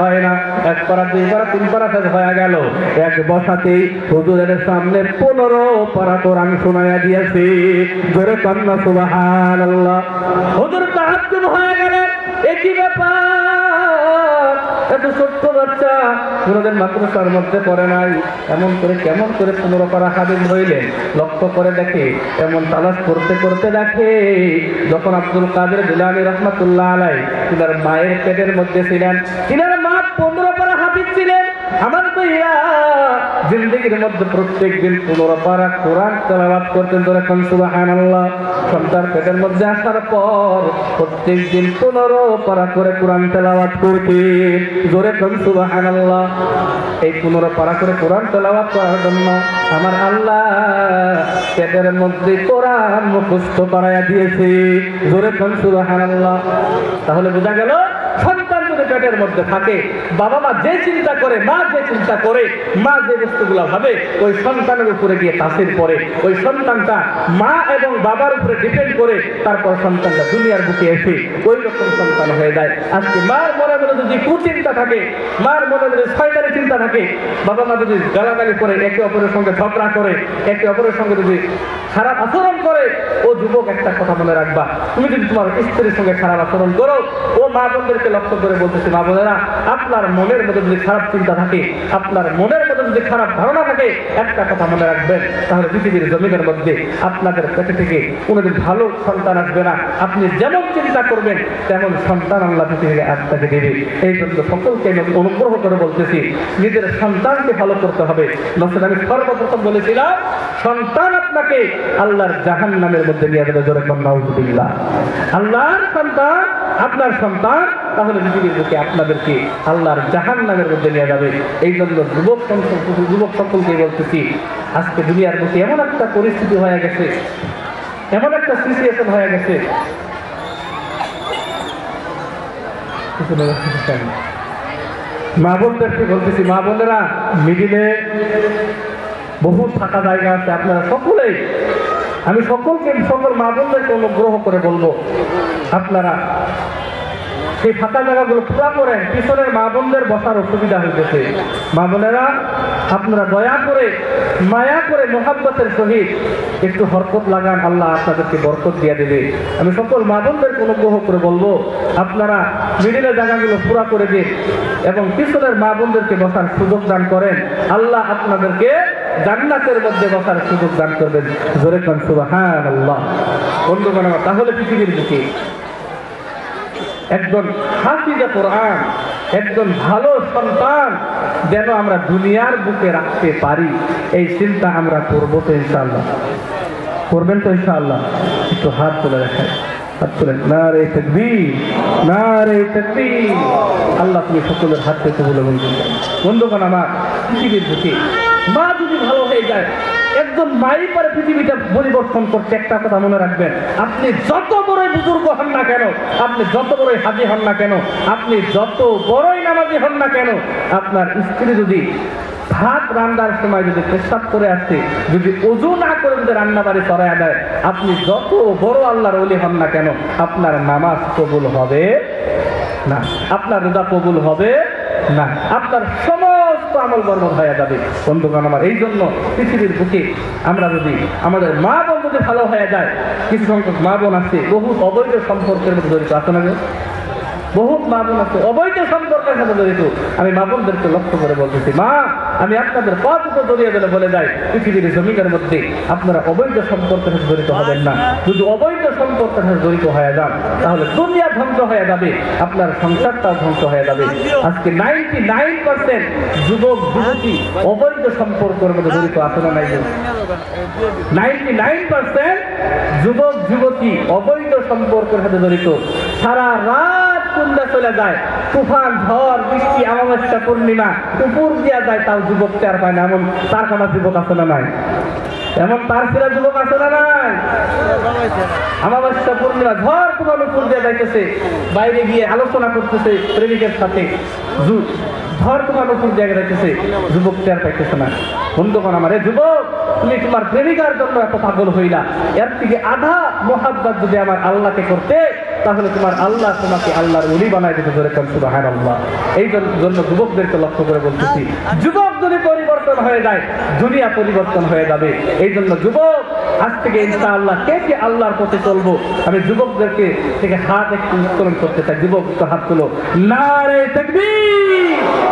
হয় না, এক পারা দুই পারা তিন পারা শেষ হয়ে গেল, এক বসাতেই হুজুরের সামনে 15 পারা কোরআন শোনায়া দিয়েছে। জোরে কন্যা সুবহানাল্লাহ। হুজুর তাহাজ্জুব হয়ে গেলেন, একই ব্যাপার, এত ছোট্ট বাচ্চা কোনোদিন মাদ্রাসার মধ্যে পড়ে নাই, এমন করে কেমন করে 15 পারা হাফেজ হইলেন। লক্ষ্য করে দেখে, এমন তালাশ করতে করতে দেখে, যখন আব্দুল কাদের জিলানী রাহমাতুল্লাহ আলাইহি তিনার মায়ের পেটের মধ্যে ছিলেন, তিনার মা 15 পারা হাফেজ ছিলেন। আমার ভাইয়া জিন্দেগির মধ্যে প্রত্যেক দিন 15 পারা কোরআন তেলাওয়াত করতেন। যখন সুবহানাল্লাহ, সন্তান পেটের মধ্যে আসার পর প্রত্যেক দিন 15 পারা করে কোরআন তেলাওয়াত করতেন। জোরে কোন সুবহানাল্লাহ। এই 15 পারা করে কোরআন তেলাওয়াত করার জন্য আমার আল্লাহ পেটের মধ্যে কোরআন মুখস্থ করায়া দিয়েছে। জোরে কোন সুবহানাল্লাহ। তাহলে বোঝা গেল, সন্তান যদি পেটের মধ্যে থাকে, বাবা মা যে চিন্তা করে, মা যে চিন্তা করে, মা যে বস্তুগুলো ভাবে, ওই সন্তানের উপরে গিয়ে তাসির পড়ে। ওই সন্তানটা মা এবং বাবার উপরে ডিপেন্ড করে, তারপর সন্তানটা দুনিয়ার বুকে এসে ওই রকম সন্তান হয়ে যায়। আজকে মার মনে মনে যদি কুচিন্তা থাকে, মার মনে মনে শয়তানি চিন্তা থাকে, বাবা মা যদি গালাগালি করে, একে অপরের সঙ্গে ঝগড়া করে, একে অপরের সঙ্গে যদি খারাপ আচরণ করে, ও যুবক একটা কথা মনে রাখবা, তুমি যদি তোমার স্ত্রীর সঙ্গে খারাপ আচরণ করো, ও মা বোনদেরকে লক্ষ্য করে বলতেছি, মা বোনেরা, আপনার মনের মধ্যে যদি খারাপ চিন্তা থাকে, আপনার মনের মধ্যে যদি খারাপ ধারণা থাকে, একটা কথা মনে রাখবেন, তাহলে পৃথিবীর জমিনের মধ্যে আপনাদের পেটে থেকে কোনোদিন ভালো সন্তান আসবে না। আপনি যেমন চিন্তা করবেন তেমন সন্তান আল্লাহ পৃথিবীকে আপনাকে দেবে। এই জন্য সকলকে আমি অনুগ্রহ করে বলতেছি, নিজের সন্তানকে ভালো করতে হবে। নচেত আমি সর্বপ্রথম বলেছিলাম, সন্তান আপনাকে আল্লাহর জাহান্নামের মধ্যে নিয়ে যাবে। জোরে কন্যা নাউযুবিল্লাহ। আল্লাহর সন্তান, আপনার সন্তান, তাহলে পৃথিবীর বুকে আপনাদেরকে আল্লাহর জাহান্নামের মধ্যে নিয়ে যাবে। এই জন্য যুবক সকলকে বলতেছি, আজকে দুনিয়ার বুকে এমন একটা পরিস্থিতি হয়ে গেছে, এমন একটা সিচুয়েশন হয়ে গেছে, মা বোনদেরকে বলতেছি, মা বোনেরা, মিডিলে বহু ফাঁকা জায়গা আছে, আপনারা সকলেই, আমি সকল মা বোনদেরকে অনুগ্রহ করে বলবো, আপনারা সেই ফাঁকা জায়গাগুলো পুরা করেন। পিছনের মা বোনদের বসার অসুবিধা হইতেছে। মা বোনেরা আপনারা দয়া করে মায়া করে মোহাব্বতের সহিত একটু হরকত লাগান, আল্লাহ আপনাদেরকে বরকত দিয়ে দেবে। আমি সকল মা বোনদেরকে অনুগ্রহ করে বলবো আপনারা মিডিলের জায়গাগুলো পুরা করে দিন এবং পিছনের মা বোনদেরকে বসার সুযোগ দান করেন। আল্লাহ আপনাদেরকে জান্নাতের মধ্যে বসার সুযোগ দান করবেন। জোরে কোন সুবহানাল্লাহ। বন্ধুগণ, তাহলে পৃথিবীর বুকে একজন হাফিজে কোরআন, একজন ভালো সন্তান যেন আমরা দুনিয়ার বুকে রাখতে পারি, এই চিন্তা আমরা করবো তো ইনশাআল্লাহ? করবেন তো ইনশাআল্লাহ? একটু হাত তুলে রাখেন, হাত তুলেন। নারে তাকবীর, নারে তাকবীর। আল্লাহ তুমি সকলের হাত থেকে বলে বলবেন। বন্ধুগণ আমার, পৃথিবীর বুকে মা যদি ভালো হয়ে যায়, একজন মাই পারে পৃথিবীটা পরিবর্তন করতে। একটা কথা মনে রাখবেন, আপনি যত বড়ই বুজুর্গ হন না কেন, আপনি যত বড়ই হাজি হন না কেন, আপনি যত বড়ই নামাজি হন না কেন, আপনার স্ত্রী যদি ভাত রান্নার সময় যদি পেশাব করে আসছে, যদি ওযু না করে যদি রান্না বাড়ি চড়াইয়া দেয়, আপনি যত বড় আল্লাহর ওলি হন না কেন, আপনার নামাজ কবুল হবে না, আপনার রোজা কবুল হবে না, আপনার সমস্ত আমল বরবাদ হয়ে যাবে। বন্ধুগণ আমার, এই জন্য পৃথিবীর বুকে আমরা যদি আমাদের মা বোন যদি ভালো হয়ে যায়, কিছু সংখ্যক মা বোন আছে বহুত অবৈধ সম্পর্কের মধ্যে জড়িত আছে না? বহুত মা বোন আছে অবৈধ সম্পর্কের সাথে জড়িত। আমি মা বোনদেরকে লক্ষ্য করে বলতেছি, মা আমি আপনাদের পথ জড়িয়ে দিলে বলে যাই, পৃথিবীর জমিনের মধ্যে আপনারা অবৈধ সম্পর্কের সাথে জড়িত হবেন না। যদি অবৈধ সম্পর্কের সাথে জড়িত হয়ে যান, তাহলে দুনিয়া ধ্বংস হয়ে যাবে, আপনার সংসারটাও ধ্বংস হয়ে যাবে। আজকে 99% যুবক যুবতী অবৈধ সম্পর্কের মধ্যে জড়িত আছে না নাই? 99% যুবক যুবতী অবৈধ সম্পর্কের সাথে জড়িত। সারা রাত কুন্ডা চলে যায়, তুফান ঝড় বৃষ্টি অমাবস্যা পূর্ণিমা উপর দিয়া যায়, তাও যুবক টের পায় না। এমন তার কাটা যুবক আছে না নাই? এমন তার ফেরা যুবক আছে না নাই? অমাবস্যা পূর্ণিমা ঝড় তুফান উপর দিয়ে যাইতেছে, বাইরে গিয়ে আলোচনা করতেছে প্রেমিকের সাথে, ঝড় তুফান উপর দিয়ে যাইতেছে, যুবক টের পাইতেছে না। বন্ধুগণ আমার, যুবক তুমি তোমার প্রেমিকার জন্য এত পাগল হইলা, এর থেকে আধা মোহাব্বত যদি আমার আল্লাহকে করতে, তাহলে তোমার আল্লাহ তোমাকে আল্লাহর ওলি বানাই দিতে। ধরে কোন সুবহানাল্লাহ। এই জন্য যুবকদেরকে লক্ষ্য করে বলতেছি, যুবক যদি পরিবর্তন হয়ে যায়, দুনিয়া পরিবর্তন হয়ে যাবে। এই জন্য যুবক আজ থেকে ইনশাআল্লাহ কে কে আল্লাহর পথে চলবো, আমি যুবকদেরকে থেকে হাত একটু উত্তোলন করতে চাই। যুবক তো হাত তুলো, নারে তাকবীর,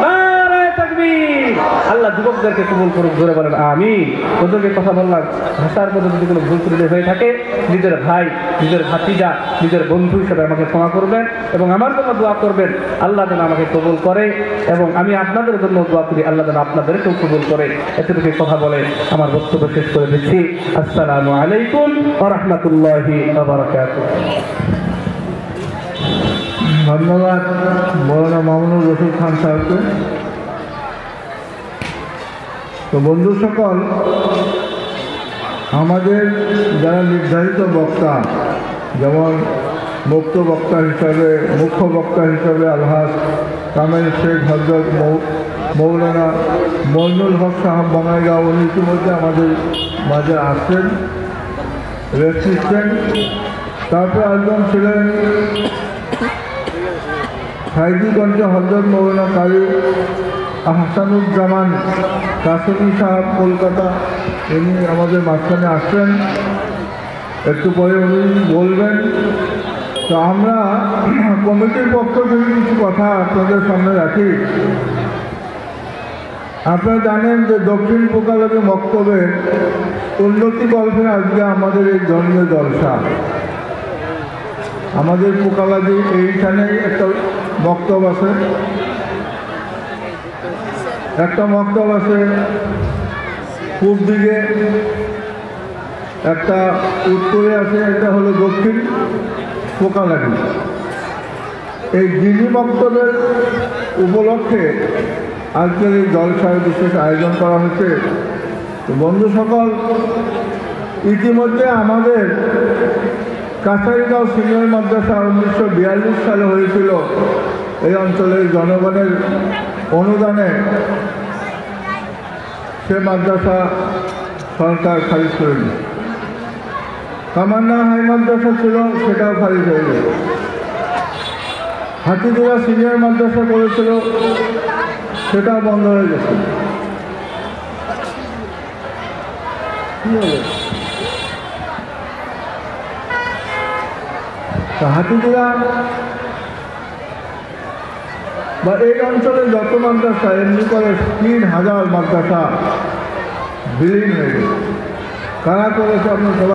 নারে তাকবীর। আল্লাহ যুবকদেরকে কবুল করুক, জোরে বলেন আমিন। ওদেরকে কথা বললাম, ভাষার মধ্যে যদি কোনো ভুল ত্রুটি হয়ে থাকে, নিজের ভাই, নিজের ভাতিজা, নিজের বন্ধু হিসেবে আমাকে ক্ষমা করবেন এবং আমার জন্য দোয়া করবেন, আল্লাহ যেন আমাকে কবুল করে এবং আমি আপনাদের জন্য দোয়া করি, আল্লাহ যেন আপনাদেরকেও কবুল করে। এতটুকু কথা বলে আমার বক্তব্য শেষ করে দিচ্ছি। আসসালামু আলাইকুম ওয়া রাহমাতুল্লাহি ওয়া বারাকাতুহু। ধন্যবাদ মৌলানা মামুনুর রশিদ খান সাহেবকে। তো বন্ধু সকল, আমাদের যারা নির্ধারিত বক্তা, যেমন মুখ্য বক্তা হিসাবে আলহাজ কামেল শেখ হযরত মৌলানা মইনুল হক সাহেব বঙ্গাইগাঁও, উনি ইতিমধ্যে আমাদের মাঝে আসছেন, রেসিস্ট্যান্ট। তারপরে একজন ছিলেন সাইদিগঞ্জ হযরত মৌলানা কারি আহসানুজ্জামান কাসেমি সাহেব কলকাতা, উনি আমাদের মাঝখানে আসছেন, একটু পরে উনি বলবেন। তো আমরা কমিটির পক্ষ থেকে কিছু কথা আপনাদের সামনে রাখি। আপনারা জানেন যে দক্ষিণ পোকালবী মক্তবের উন্নতি গল্পে আজকে আমাদের এই ধর্মীয় জলসা। আমাদের পোকালবী এইখানে একটা মক্তব আছে, পূব দিকে, একটা উত্তরে আছে, এটা হলো দক্ষিণ পোকালবী। এই দিনী মক্তবের উপলক্ষে আজকের এই জলসার বিশেষ আয়োজন করা হয়েছে। তো বন্ধু সকল, ইতিমধ্যে আমাদের কাছারিগাঁও সিনিয়র মাদ্রাসা 1942 সালে হয়েছিল। এই অঞ্চলের জনগণের অনুদানে সে মাদ্রাসা সরকার খারিজ করে দিল। কামান্না হাই মাদ্রাসা ছিল, সেটাও খারিজ হয়ে গেল। হাতিদিরা সিনিয়র মাদ্রাসা করেছিল, সেটা বন্ধ হয়ে গেছে। কি হলো? হাতিদিরা বা এই অঞ্চলে যত মাদ্রাসা, এমনি করে 3000 মাদ্রাসা বিলীন হয়ে গেছে। কারা করেছে আপনার সবাই